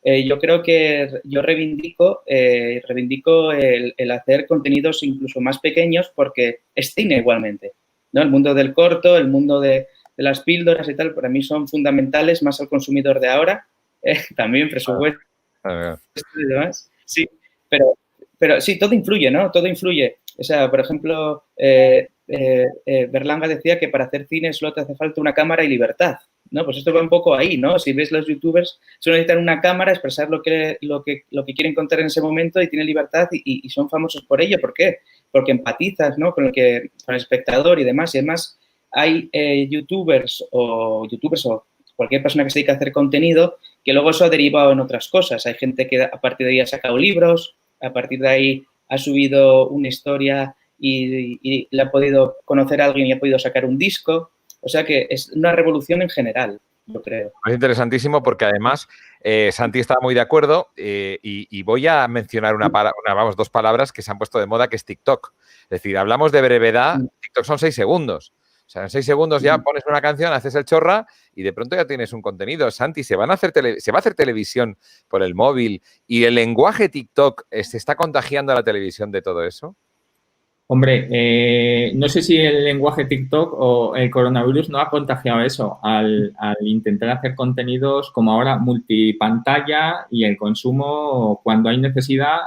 S2: Yo creo que yo reivindico el hacer contenidos incluso más pequeños porque es cine igualmente, ¿no? El mundo del corto, el mundo de las píldoras y tal, para mí son fundamentales más al consumidor de ahora, también presupuesto y demás. Sí, pero sí, todo influye, ¿no? Todo influye. O sea, por ejemplo, Berlanga decía que para hacer cine solo te hace falta una cámara y libertad, ¿no? Pues esto va un poco ahí, ¿no? Si ves los youtubers, solo necesitan una cámara, expresar lo que quieren contar en ese momento y tienen libertad y son famosos por ello. ¿Por qué? Porque empatizas, ¿no? Con el espectador y demás. Y además hay youtubers o cualquier persona que se dedica a hacer contenido que luego eso ha derivado en otras cosas. Hay gente que a partir de ahí ha sacado libros, a partir de ahí ha subido una historia y le ha podido conocer a alguien y ha podido sacar un disco. O sea que es una revolución en general. yo creo.
S1: Es interesantísimo porque además Santi está muy de acuerdo y voy a mencionar dos palabras que se han puesto de moda, que es TikTok. Es decir, hablamos de brevedad, TikTok son 6 segundos. O sea, en 6 segundos ya pones una canción, haces el chorra y de pronto ya tienes un contenido. Santi, ¿se va a hacer televisión por el móvil y el lenguaje TikTok se está contagiando a la televisión de todo eso?
S3: Hombre, no sé si el lenguaje TikTok o el coronavirus no ha contagiado eso al intentar hacer contenidos como ahora multipantalla y el consumo cuando hay necesidad.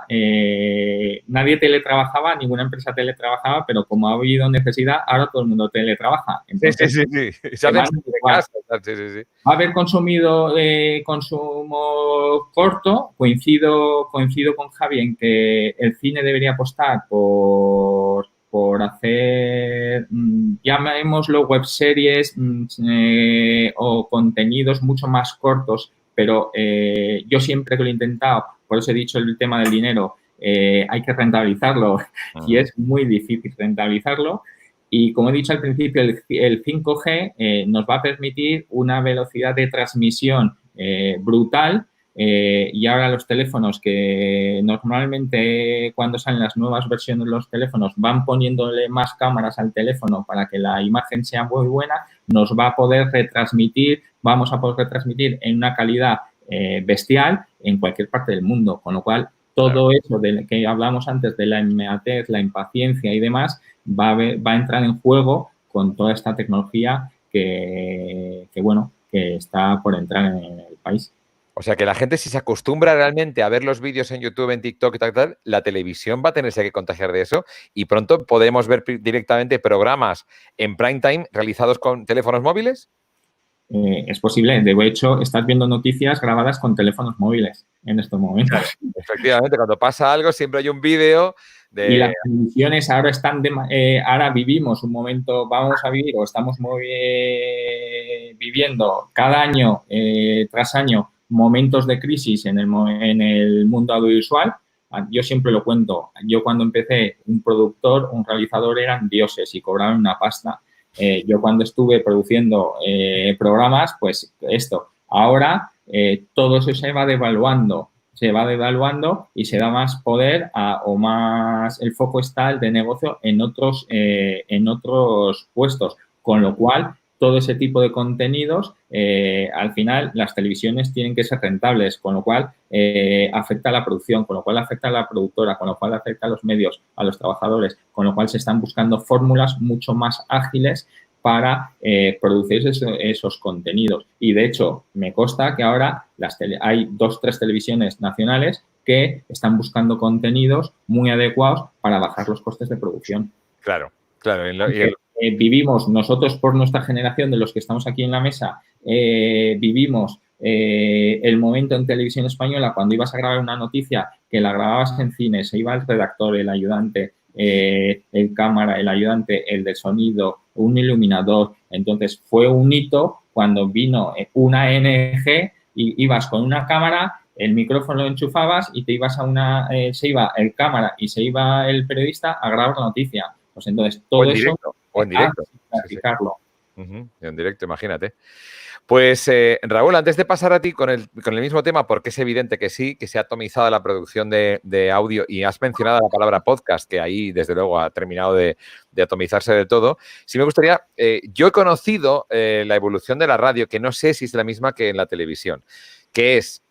S3: Nadie teletrabajaba, ninguna empresa teletrabajaba, pero como ha habido necesidad, ahora todo el mundo teletrabaja. Entonces,
S1: sí. Se hacen de casa. Sí.
S3: Va a haber consumo corto. Coincido con Javi en que el cine debería apostar por hacer, llamémoslo webseries o contenidos mucho más cortos, pero yo siempre que lo he intentado, por eso he dicho el tema del dinero, hay que rentabilizarlo y es muy difícil rentabilizarlo. Y como he dicho al principio, el 5G nos va a permitir una velocidad de transmisión brutal y ahora los teléfonos que normalmente cuando salen las nuevas versiones de los teléfonos van poniéndole más cámaras al teléfono para que la imagen sea muy buena, nos va a poder retransmitir, vamos a poder retransmitir en una calidad bestial en cualquier parte del mundo, con lo cual todo eso de que hablamos antes de la inmediatez, la impaciencia y demás, va a entrar en juego con toda esta tecnología que está por entrar en el país.
S1: O sea, que la gente, si se acostumbra realmente a ver los vídeos en YouTube, en TikTok y tal, la televisión va a tenerse que contagiar de eso y pronto podemos ver directamente programas en prime time realizados con teléfonos móviles.
S3: Es posible. De hecho, estás viendo noticias grabadas con teléfonos móviles en estos momentos.
S1: Efectivamente, cuando pasa algo siempre hay un vídeo de...
S3: Y las televisiones ahora ahora vivimos un momento, vamos a vivir o estamos viviendo cada año tras año momentos de crisis en el mundo audiovisual. Yo siempre lo cuento. Yo cuando empecé, un productor, un realizador eran dioses y cobraban una pasta. Yo cuando estuve produciendo programas, pues esto. Ahora todo eso se va devaluando y se da más poder o más, el foco está el de negocio en otros puestos, con lo cual todo ese tipo de contenidos, al final las televisiones tienen que ser rentables, con lo cual afecta a la producción, con lo cual afecta a la productora, con lo cual afecta a los medios, a los trabajadores, con lo cual se están buscando fórmulas mucho más ágiles para producir esos contenidos. Y, de hecho, me consta que ahora hay 2 o 3 televisiones nacionales que están buscando contenidos muy adecuados para bajar los costes de producción.
S1: Claro.
S3: Vivimos, nosotros por nuestra generación, de los que estamos aquí en la mesa, vivimos el momento en televisión española cuando ibas a grabar una noticia, que la grababas en cine, se iba el redactor, el ayudante, el cámara, el ayudante, el de sonido, un iluminador. Entonces, fue un hito cuando vino una ANG y ibas con una cámara, el micrófono lo enchufabas y te ibas se iba el cámara y se iba el periodista a grabar la noticia. Pues entonces, todo eso...
S1: O en directo.
S3: Practicarlo.
S1: En directo, imagínate. Pues, Raúl, antes de pasar a ti con el mismo tema, porque es evidente que sí, que se ha atomizado la producción de audio y has mencionado la palabra podcast, que ahí, desde luego, ha terminado de atomizarse de todo. Sí me gustaría, yo he conocido la evolución de la radio, que no sé si es la misma que en la televisión, que es...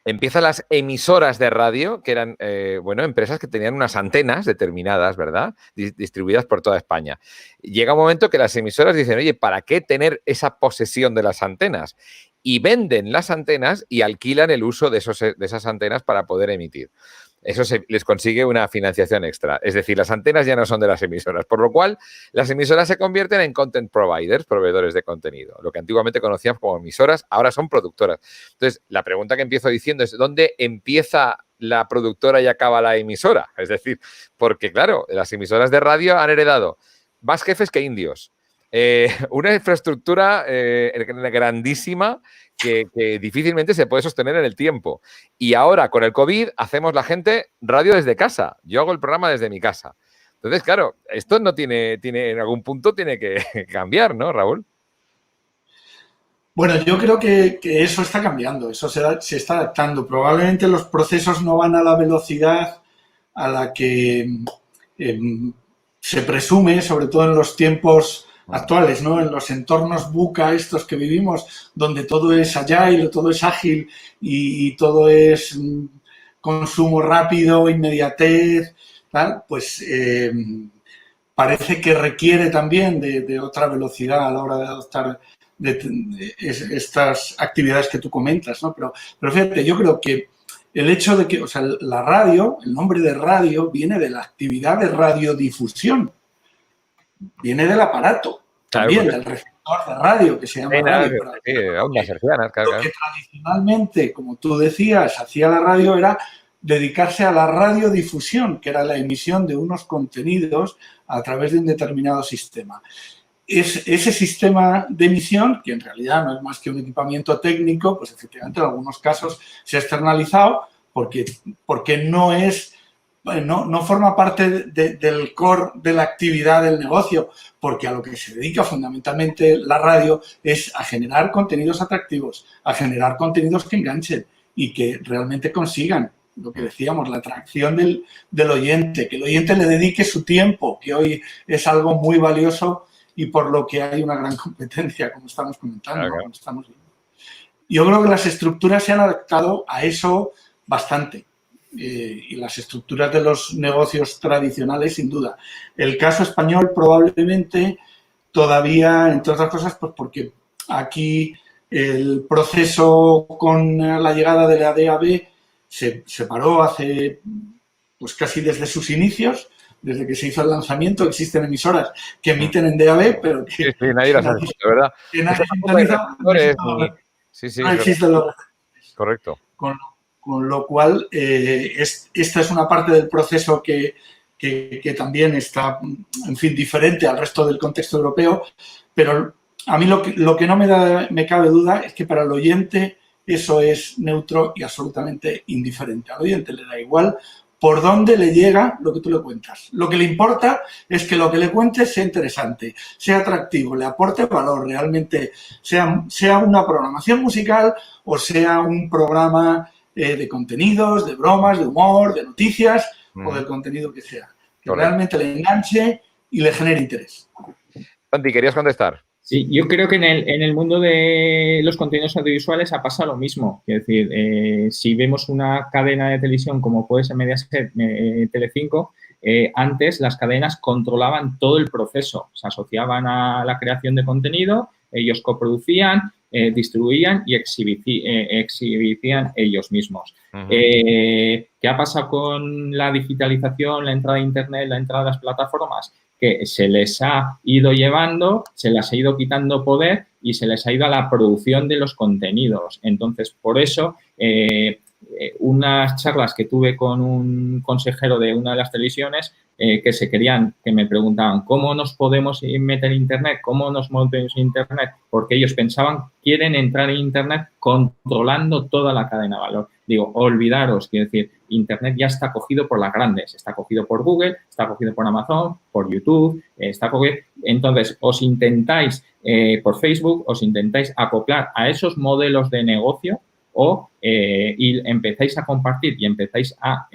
S1: Empiezan las emisoras de radio, que eran, empresas que tenían unas antenas determinadas, ¿verdad? Distribuidas por toda España. Llega un momento que las emisoras dicen, oye, ¿para qué tener esa posesión de las antenas? Y venden las antenas y alquilan el uso de esas antenas para poder emitir. Eso les consigue una financiación extra. Es decir, las antenas ya no son de las emisoras, por lo cual las emisoras se convierten en content providers, proveedores de contenido. Lo que antiguamente conocíamos como emisoras, ahora son productoras. Entonces, la pregunta que empiezo diciendo es, ¿dónde empieza la productora y acaba la emisora? Es decir, porque claro, las emisoras de radio han heredado más jefes que indios. Una infraestructura grandísima que difícilmente se puede sostener en el tiempo. Y ahora, con el COVID, hacemos la gente radio desde casa. Yo hago el programa desde mi casa. Entonces, claro, esto no tiene en algún punto tiene que cambiar, ¿no, Raúl?
S4: Bueno, yo creo que eso está cambiando, eso se está adaptando. Probablemente los procesos no van a la velocidad a la que se presume, sobre todo en los tiempos actuales, ¿no? En los entornos VUCA estos que vivimos, donde todo es agile, todo es ágil y todo es consumo rápido, inmediatez, tal, pues parece que requiere también de otra velocidad a la hora de adoptar de estas actividades que tú comentas, ¿no? Pero fíjate, yo creo que el hecho de que, o sea, la radio, el nombre de radio viene de la actividad de radiodifusión, viene del aparato, también del receptor de radio, que se llama radio.
S1: Ondas hercianas, claro.
S4: Lo que tradicionalmente, como tú decías, hacía la radio era dedicarse a la radiodifusión, que era la emisión de unos contenidos a través de un determinado sistema. Ese sistema de emisión, que en realidad no es más que un equipamiento técnico, pues efectivamente en algunos casos se ha externalizado porque no forma parte del core de la actividad del negocio, porque a lo que se dedica fundamentalmente la radio es a generar contenidos atractivos, a generar contenidos que enganchen y que realmente consigan lo que decíamos, la atracción del oyente, que el oyente le dedique su tiempo, que hoy es algo muy valioso y por lo que hay una gran competencia, como estamos comentando,
S1: claro.
S4: como estamos viendo. Yo creo que las estructuras se han adaptado a eso bastante. Y las estructuras de los negocios tradicionales, sin duda. El caso español probablemente todavía, entre otras cosas, pues porque aquí el proceso con la llegada de la DAB se paró hace, pues casi desde sus inicios, desde que se hizo el lanzamiento. Existen emisoras que emiten en DAB, pero que...
S1: Sí, nadie las ha visto, ¿verdad?
S4: Que nadie sintoniza.
S1: No existen los... Correcto.
S4: Con lo cual, esta es una parte del proceso que también está, en fin, diferente al resto del contexto europeo, pero a mí lo que no me cabe duda es que para el oyente eso es neutro y absolutamente indiferente. Al oyente le da igual por dónde le llega lo que tú le cuentas. Lo que le importa es que lo que le cuentes sea interesante, sea atractivo, le aporte valor, realmente sea una programación musical o sea un programa de contenidos, de bromas, de humor, de noticias o del contenido que sea. Que realmente le enganche y le genere interés.
S1: Santi, ¿querías contestar?
S3: Sí, yo creo que en el mundo de los contenidos audiovisuales ha pasado lo mismo. Es decir, si vemos una cadena de televisión como puede ser Mediaset, Telecinco, antes las cadenas controlaban todo el proceso. Se asociaban a la creación de contenido, ellos coproducían, distribuían y exhibían ellos mismos. ¿Qué ha pasado con la digitalización, la entrada a Internet, la entrada a las plataformas? Que se les ha ido llevando, se les ha ido quitando poder y se les ha ido a la producción de los contenidos. Entonces, por eso, unas charlas que tuve con un consejero de una de las televisiones que me preguntaban ¿cómo nos podemos meter en Internet? ¿Cómo nos metemos en Internet? Porque ellos pensaban, quieren entrar en Internet controlando toda la cadena de valor. Digo, olvidaros, quiero decir, Internet ya está cogido por las grandes, está cogido por Google, está cogido por Amazon, por YouTube, está cogido. Entonces, os intentáis, por Facebook, os intentáis acoplar a esos modelos de negocio y empezáis a compartir y empezáis a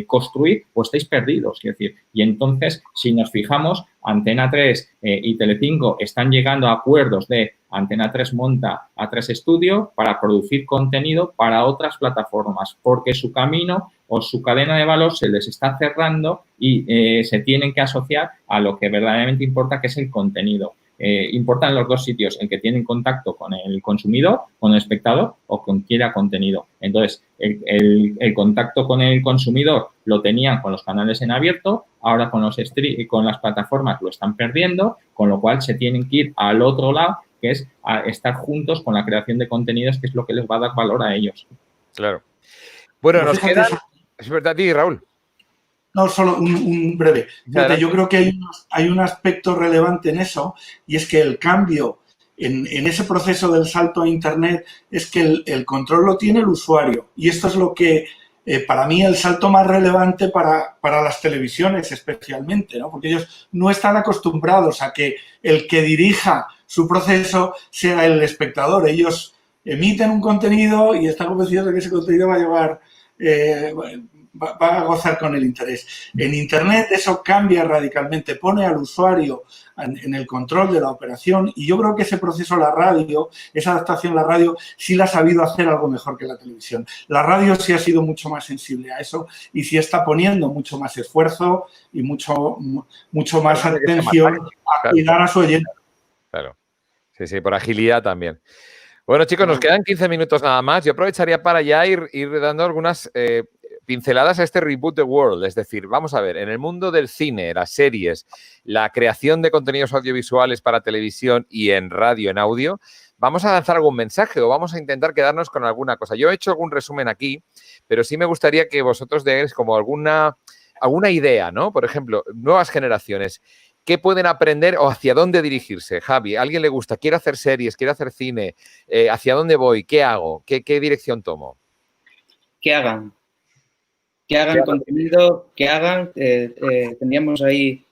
S3: construir, pues estáis perdidos, quiero decir. Y entonces, si nos fijamos, Antena 3 y Telecinco están llegando a acuerdos de Antena 3 monta A3 Studio para producir contenido para otras plataformas, porque su camino o su cadena de valor se les está cerrando y se tienen que asociar a lo que verdaderamente importa, que es el contenido. Importan los dos sitios, el que tiene contacto con el consumidor, con el espectador o con quien quiera contenido. Entonces, el contacto con el consumidor lo tenían con los canales en abierto, ahora con las plataformas lo están perdiendo, con lo cual se tienen que ir al otro lado, que es a estar juntos con la creación de contenidos, que es lo que les va a dar valor a ellos.
S1: Claro. Bueno, nos queda... Es verdad, di, Raúl.
S4: No, solo un breve. Fíjate, yo creo que hay un aspecto relevante en eso y es que el cambio en ese proceso del salto a Internet es que el control lo tiene el usuario y esto es lo que para mí el salto más relevante para las televisiones especialmente, ¿no? Porque ellos no están acostumbrados a que el que dirija su proceso sea el espectador. Ellos emiten un contenido y están convencidos de que ese contenido va a llevar, va a gozar con el interés. En Internet eso cambia radicalmente, pone al usuario en el control de la operación y yo creo que ese proceso, la radio, esa adaptación a la radio, sí la ha sabido hacer algo mejor que la televisión. La radio sí ha sido mucho más sensible a eso y sí está poniendo mucho más esfuerzo y mucho más atención a cuidar a su oyente.
S1: Claro. Sí, sí, por agilidad también. Bueno, chicos, nos quedan 15 minutos nada más. Yo aprovecharía para ya ir dando algunas pinceladas a este Reboot the World. Es decir, vamos a ver, en el mundo del cine, las series, la creación de contenidos audiovisuales para televisión y en radio, en audio, vamos a lanzar algún mensaje o vamos a intentar quedarnos con alguna cosa. Yo he hecho algún resumen aquí, pero sí me gustaría que vosotros deis como alguna idea, ¿no? Por ejemplo, nuevas generaciones. ¿Qué pueden aprender o hacia dónde dirigirse? Javi, ¿a alguien le gusta? ¿Quiero hacer series? ¿Quiero hacer cine? ¿Hacia dónde voy? ¿Qué hago? ¿Qué dirección tomo?
S2: Que hagan contenido, que hagan. Teníamos ahí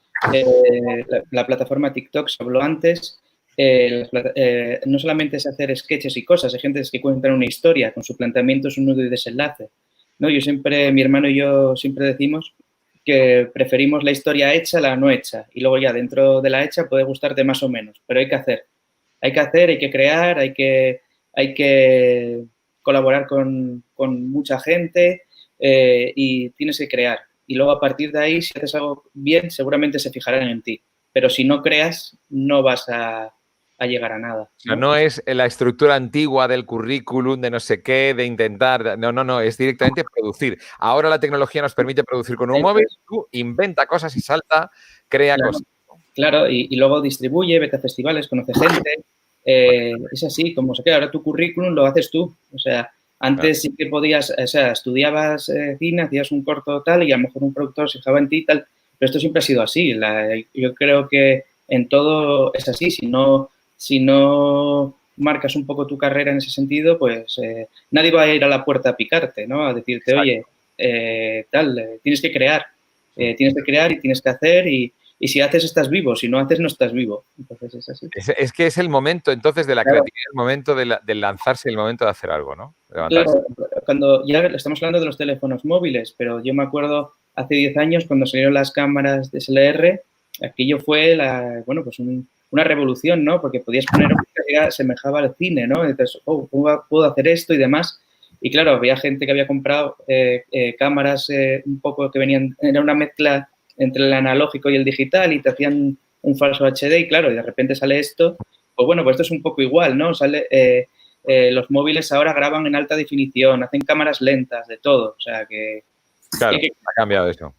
S2: la plataforma TikTok, se habló antes. No solamente es hacer sketches y cosas, hay gente que cuenta una historia con su planteamiento, es un nudo y desenlace, ¿no? Mi hermano y yo siempre decimos que preferimos la historia hecha a la no hecha y luego ya dentro de la hecha puede gustarte más o menos, pero hay que hacer, hay que crear, hay que colaborar con mucha gente y tienes que crear. Y luego a partir de ahí, si haces algo bien, seguramente se fijarán en ti. Pero si no creas, no vas a llegar a nada, ¿no?
S1: O sea, no es la estructura antigua del currículum, de no sé qué, de intentar... No, es directamente producir. Ahora la tecnología nos permite producir con un móvil, tú inventa cosas y salta, crea cosas.
S2: Claro, y luego distribuye, vete a festivales, conoce gente. Es así, como se queda. Ahora tu currículum lo haces tú. O sea, antes sí que podías, o sea, estudiabas cine, hacías un corto tal y a lo mejor un productor se fijaba en ti y tal, pero esto siempre ha sido así. Yo creo que en todo es así. Si no marcas un poco tu carrera en ese sentido, pues nadie va a ir a la puerta a picarte, ¿no? A decirte, oye, tienes que crear y tienes que hacer y si haces estás vivo, si no haces no estás vivo. Entonces es así.
S1: Es que es el momento entonces de la creatividad, el momento de lanzarse, el momento de hacer algo, ¿no?
S2: Claro, cuando ya estamos hablando de los teléfonos móviles, pero yo me acuerdo hace 10 años cuando salieron las cámaras DSLR, aquello fue pues una revolución, ¿no? Porque podías poner una que asemejaba al cine, ¿no? Entonces, puedo hacer esto y demás. Y claro, había gente que había comprado cámaras un poco que era una mezcla entre el analógico y el digital y te hacían un falso HD y claro, y de repente sale esto. Pues bueno, pues esto es un poco igual, ¿no? Los móviles ahora graban en alta definición, hacen cámaras lentas, de todo. O sea que...
S1: Claro, ha cambiado eso.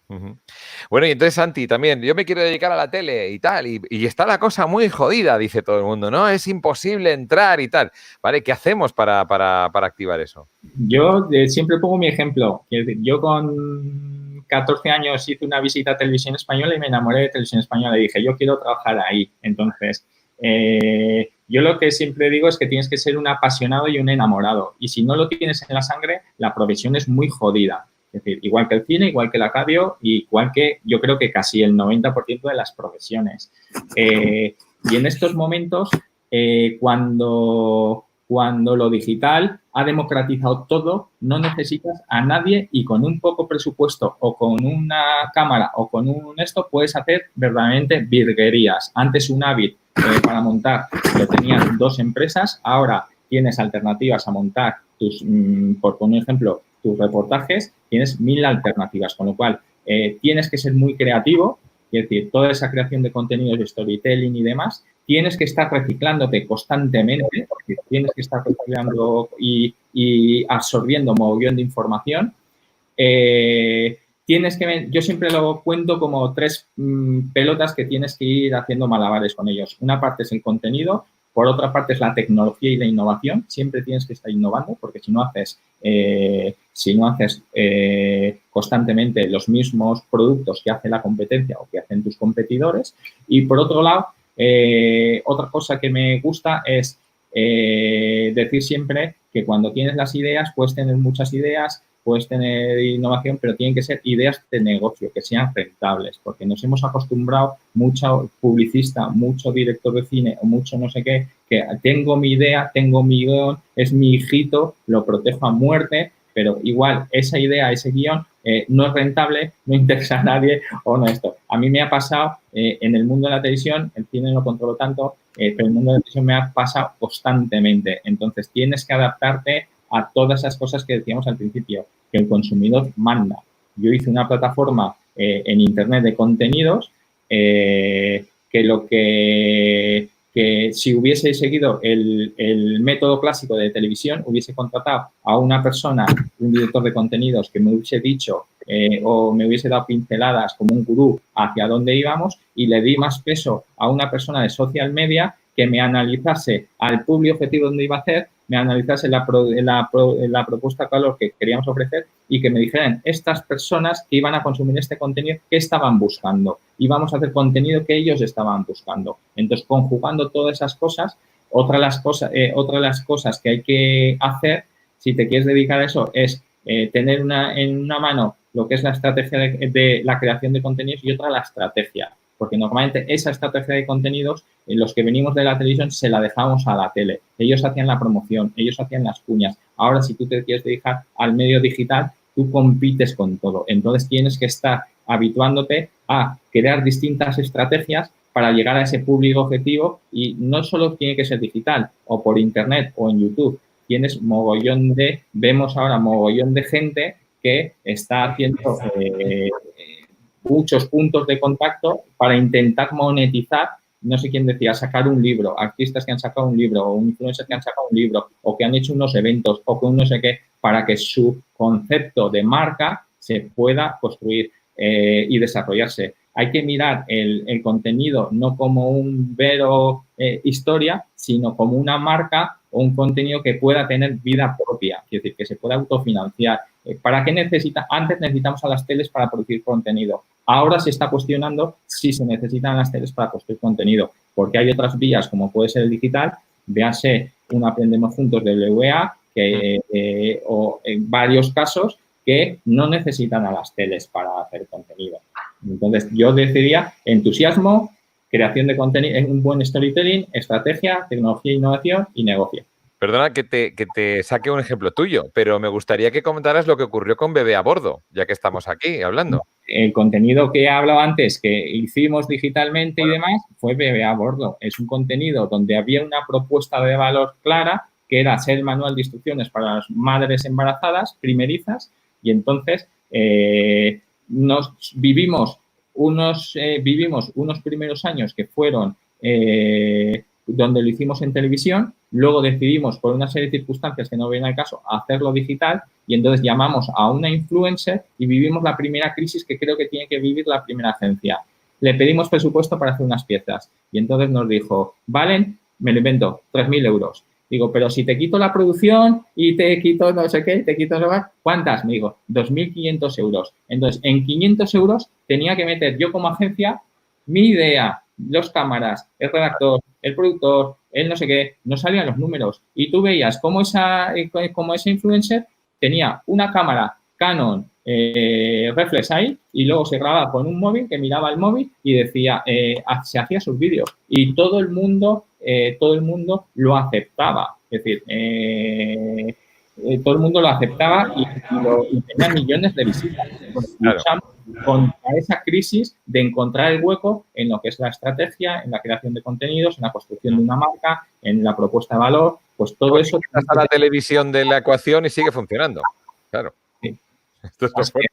S1: Bueno, y entonces, Santi, también, yo me quiero dedicar a la tele y tal, y está la cosa muy jodida, dice todo el mundo, ¿no? Es imposible entrar y tal. ¿Vale? ¿Qué hacemos para activar eso?
S3: Yo siempre pongo mi ejemplo. Yo con 14 años hice una visita a Televisión Española y me enamoré de Televisión Española y dije, yo quiero trabajar ahí. Entonces, yo lo que siempre digo es que tienes que ser un apasionado y un enamorado. Y si no lo tienes en la sangre, la profesión es muy jodida. Es decir, igual que el cine, igual que la radio, igual que yo creo que casi el 90% de las profesiones. Y en estos momentos, cuando lo digital ha democratizado todo, no necesitas a nadie y con un poco presupuesto o con una cámara o con esto puedes hacer verdaderamente virguerías. Antes un Avid para montar lo tenían 2 empresas, ahora tienes alternativas a montar por poner ejemplo, tus reportajes, tienes 1000 alternativas, con lo cual tienes que ser muy creativo, es decir, toda esa creación de contenidos de storytelling y demás, tienes que estar reciclándote constantemente, tienes que estar reciclando y absorbiendo mogollón de información. Yo siempre lo cuento como 3 pelotas que tienes que ir haciendo malabares con ellos. Una parte es el contenido, por otra parte es la tecnología y la innovación. Siempre tienes que estar innovando porque si no haces constantemente los mismos productos que hace la competencia o que hacen tus competidores. Y por otro lado, otra cosa que me gusta es decir siempre que cuando tienes las ideas, puedes tener muchas ideas, puedes tener innovación, pero tienen que ser ideas de negocio, que sean rentables, porque nos hemos acostumbrado mucho publicista, mucho director de cine o mucho no sé qué, que tengo mi idea, tengo mi guión, es mi hijito, lo protejo a muerte, pero igual esa idea, ese guión no es rentable, no interesa a nadie o no esto. A mí me ha pasado en el mundo de la televisión, el cine no lo controlo tanto, pero en el mundo de la televisión me ha pasado constantemente. Entonces, tienes que adaptarte a todas esas cosas que decíamos al principio, que el consumidor manda. Yo hice una plataforma en Internet de contenidos que si hubiese seguido el método clásico de televisión, hubiese contratado a una persona, un director de contenidos, que me hubiese dicho o me hubiese dado pinceladas como un gurú hacia dónde íbamos, y le di más peso a una persona de social media que me analizase al público objetivo donde iba a hacer, me analizase la propuesta de valor que queríamos ofrecer y que me dijeran estas personas que iban a consumir este contenido, qué estaban buscando. Y vamos a hacer contenido que ellos estaban buscando. Entonces, conjugando todas esas cosas, otra de las cosas que hay que hacer, si te quieres dedicar a eso, es tener en una mano lo que es la estrategia de la creación de contenidos y otra la estrategia. Porque normalmente esa estrategia de contenidos, los que venimos de la televisión, se la dejamos a la tele. Ellos hacían la promoción, ellos hacían las cuñas. Ahora, si tú te quieres dedicar al medio digital, tú compites con todo. Entonces, tienes que estar habituándote a crear distintas estrategias para llegar a ese público objetivo, y no solo tiene que ser digital o por Internet o en YouTube. Vemos ahora mogollón de gente que está haciendo muchos puntos de contacto para intentar monetizar. No sé quién decía, sacar un libro, artistas que han sacado un libro o influencers que han sacado un libro o que han hecho unos eventos o que no sé qué, para que su concepto de marca se pueda construir y desarrollarse. Hay que mirar el contenido no como un vero historia, sino como una marca o un contenido que pueda tener vida propia, es decir, que se pueda autofinanciar. ¿Para qué necesita? Antes necesitamos a las teles para producir contenido. Ahora se está cuestionando si se necesitan las teles para construir contenido, porque hay otras vías, como puede ser el digital, véase un Aprendemos Juntos de WEA, o en varios casos que no necesitan a las teles para hacer contenido. Entonces, yo decidiría entusiasmo, creación de contenido, un buen storytelling, estrategia, tecnología, innovación y negocio.
S1: Perdona que te saque un ejemplo tuyo, pero me gustaría que comentaras lo que ocurrió con Bebé a Bordo, ya que estamos aquí hablando.
S3: El contenido que he hablado antes, que hicimos digitalmente y demás, fue Bebé a Bordo. Es un contenido donde había una propuesta de valor clara, que era ser el manual de instrucciones para las madres embarazadas, primerizas, y entonces vivimos unos primeros años que fueron donde lo hicimos en televisión, luego decidimos por una serie de circunstancias que no vienen al caso hacerlo digital, y entonces llamamos a una influencer y vivimos la primera crisis que creo que tiene que vivir la primera agencia. Le pedimos presupuesto para hacer unas piezas y entonces nos dijo, valen, me lo invento, 3.000 euros. Digo, pero si te quito la producción y te quito no sé qué, te quito no sé, ¿cuántas? Me digo, 2.500 euros. Entonces, en 500 euros tenía que meter yo como agencia mi idea, los cámaras, el redactor, el productor, el no sé qué, no salían los números. Y tú veías cómo ese influencer tenía una cámara Canon reflex ahí y luego se grababa con un móvil, que miraba el móvil y decía, se hacía sus vídeos. Y todo el mundo lo aceptaba. Es decir, todo el mundo lo aceptaba y tenía millones de visitas.
S1: Claro.
S3: Luchamos contra esa crisis de encontrar el hueco en lo que es la estrategia, en la creación de contenidos, en la construcción de una marca, en la propuesta de valor, pues todo eso...
S1: Está la televisión de la ecuación y sigue funcionando. Claro.
S3: Sí.
S1: Esto es lo fuerte.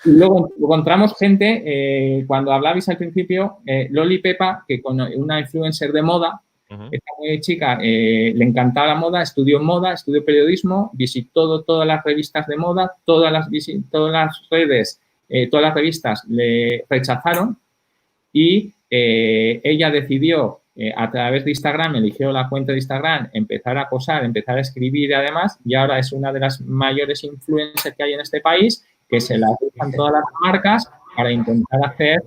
S3: Y luego encontramos gente, cuando hablabais al principio, Loli Pepa, que con una influencer de moda, esta muy chica le encantaba la moda, estudió periodismo, visitó todas las revistas de moda, todas las redes, todas las revistas le rechazaron y ella decidió, a través de Instagram, eligió la cuenta de Instagram, empezar a acosar, empezar a escribir además, y ahora es una de las mayores influencers que hay en este país, que se la usan todas las marcas para intentar hacer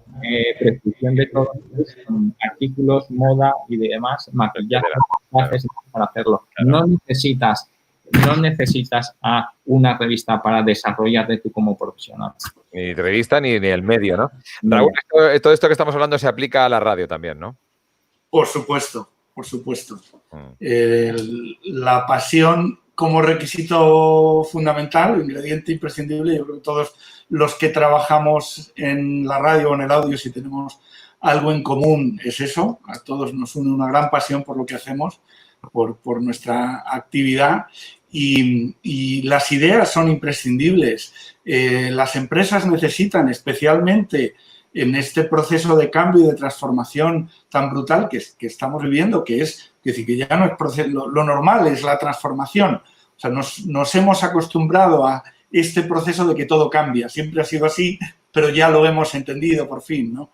S3: prescripción de todos los artículos, moda y demás, maquillaje para hacerlo. No necesitas no necesitas a una revista para desarrollarte tú como profesional.
S1: Ni revista ni el medio, ¿no?
S3: No.
S1: Raúl, todo esto que estamos hablando se aplica a la radio también, ¿no?
S4: Por supuesto, por supuesto. La pasión como requisito fundamental, ingrediente imprescindible. Yo creo que todos los que trabajamos en la radio o en el audio, si tenemos algo en común, es eso. A todos nos une una gran pasión por lo que hacemos, por nuestra actividad. Y las ideas son imprescindibles. Las empresas necesitan, especialmente en este proceso de cambio y de transformación tan brutal que estamos viviendo, que es decir, que ya no es lo normal, es la transformación. O sea, nos hemos acostumbrado a este proceso de que todo cambia. Siempre ha sido así, pero ya lo hemos entendido por fin, ¿no?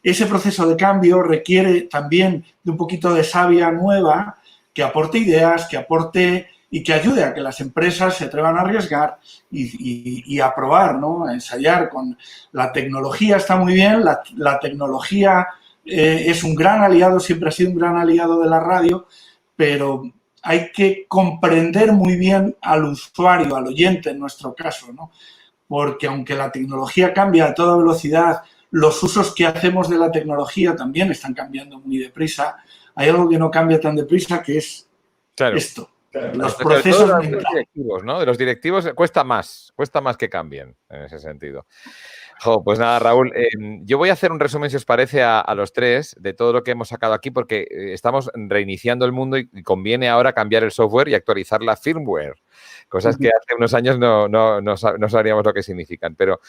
S4: Ese proceso de cambio requiere también de un poquito de savia nueva que aporte ideas, que aporte y que ayude a que las empresas se atrevan a arriesgar y a probar, ¿no? A ensayar con la tecnología. Está muy bien, la tecnología es un gran aliado, siempre ha sido un gran aliado de la radio, pero hay que comprender muy bien al usuario, al oyente en nuestro caso, ¿no? Porque aunque la tecnología cambia a toda velocidad, los usos que hacemos de la tecnología también están cambiando muy deprisa. Hay algo que no cambia tan deprisa, que es esto. Los procesos
S1: de los directivos, ¿no? De los directivos cuesta más que cambien en ese sentido. Pues nada, Raúl, yo voy a hacer un resumen, si os parece, a los tres de todo lo que hemos sacado aquí, porque estamos reiniciando el mundo y conviene ahora cambiar el software y actualizar la firmware, cosas que hace unos años no sabríamos lo que significan. Pero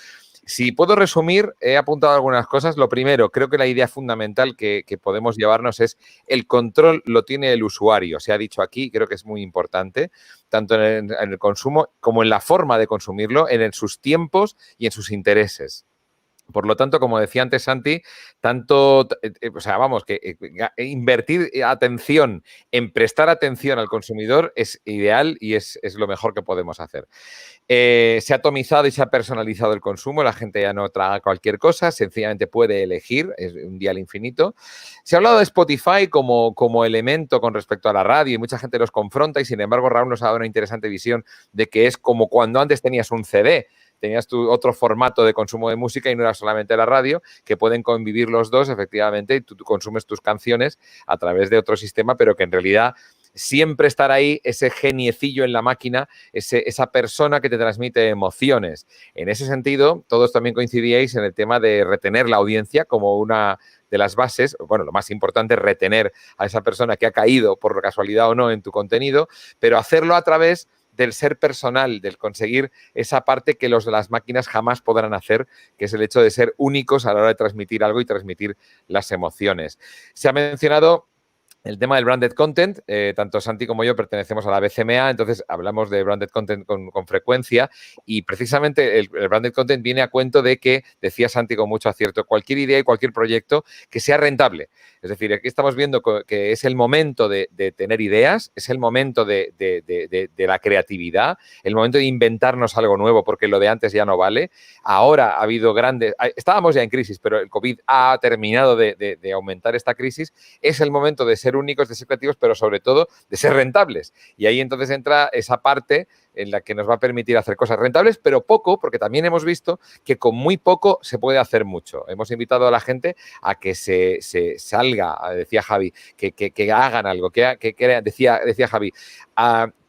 S1: si puedo resumir, he apuntado algunas cosas. Lo primero, creo que la idea fundamental que podemos llevarnos es el control lo tiene el usuario. Se ha dicho aquí, creo que es muy importante, tanto en el consumo como en la forma de consumirlo, en sus tiempos y en sus intereses. Por lo tanto, como decía antes Santi, invertir atención en prestar atención al consumidor es ideal y es lo mejor que podemos hacer. Se ha atomizado y se ha personalizado el consumo, la gente ya no traga cualquier cosa, sencillamente puede elegir, es un dial infinito. Se ha hablado de Spotify como elemento con respecto a la radio y mucha gente los confronta y sin embargo Raúl nos ha dado una interesante visión de que es como cuando antes tenías un CD. Tenías tu otro formato de consumo de música y no era solamente la radio, que pueden convivir los dos, efectivamente, y tú consumes tus canciones a través de otro sistema, pero que en realidad siempre estará ahí ese geniecillo en la máquina, esa persona que te transmite emociones. En ese sentido, todos también coincidíais en el tema de retener la audiencia como una de las bases. Bueno, lo más importante es retener a esa persona que ha caído por casualidad o no en tu contenido, pero hacerlo a través del ser personal, del conseguir esa parte que las máquinas jamás podrán hacer, que es el hecho de ser únicos a la hora de transmitir algo y transmitir las emociones. Se ha mencionado el tema del branded content, tanto Santi como yo pertenecemos a la BCMA, entonces hablamos de branded content con frecuencia y precisamente el branded content viene a cuento de que, decía Santi con mucho acierto, cualquier idea y cualquier proyecto que sea rentable. Es decir, aquí estamos viendo que es el momento de tener ideas, es el momento de la creatividad, el momento de inventarnos algo nuevo porque lo de antes ya no vale. Ahora ha habido estábamos ya en crisis, pero el COVID ha terminado de aumentar esta crisis. Es el momento de ser únicos, de ser creativos, pero sobre todo de ser rentables. Y ahí entonces entra esa parte en la que nos va a permitir hacer cosas rentables, pero poco, porque también hemos visto que con muy poco se puede hacer mucho. Hemos invitado a la gente a que se salga, decía Javi, que hagan algo, decía Javi,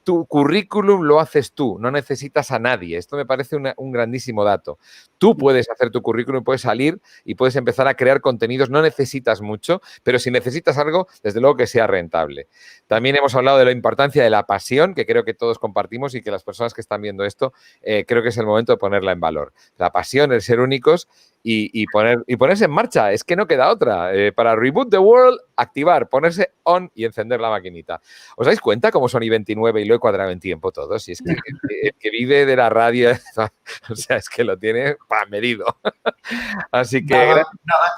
S1: tu currículum lo haces tú, no necesitas a nadie. Esto me parece un grandísimo dato. Tú puedes hacer tu currículum, puedes salir y puedes empezar a crear contenidos. No necesitas mucho, pero si necesitas algo, desde luego que sea rentable. También hemos hablado de la importancia de la pasión, que creo que todos compartimos y que las personas que están viendo esto, creo que es el momento de ponerla en valor. La pasión, el ser únicos y ponerse en marcha. Es que no queda otra. Para Reboot the World, activar, ponerse on y encender la maquinita. ¿Os dais cuenta cómo son I29 y lo he cuadrado en tiempo todo? Si es que el que vive de la radio, o sea, es que lo tiene medido. Así que...
S4: Nada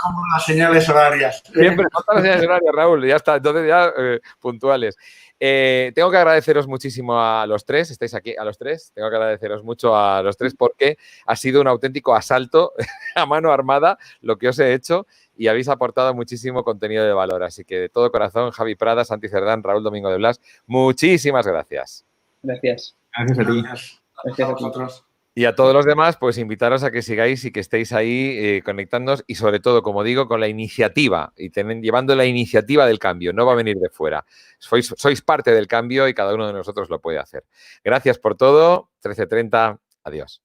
S4: como las señales horarias.
S1: Siempre faltan las señales horarias, Raúl. Ya está, entonces ya puntuales. Tengo que agradeceros muchísimo a los tres, estáis aquí a los tres, tengo que agradeceros mucho a los tres porque ha sido un auténtico asalto a mano armada lo que os he hecho y habéis aportado muchísimo contenido de valor. Así que de todo corazón, Javi Prada, Santi Cerdán, Raúl Domingo de Blas, muchísimas gracias.
S2: Gracias.
S3: Gracias a ti.
S4: Gracias
S2: Gracias
S4: a
S2: a ti.
S4: vosotros.
S1: Y a todos los demás, pues invitaros a que sigáis y que estéis ahí conectándonos y sobre todo, como digo, con la iniciativa y llevando la iniciativa del cambio. No va a venir de fuera. Sois parte del cambio y cada uno de nosotros lo puede hacer. Gracias por todo. 13:30. Adiós.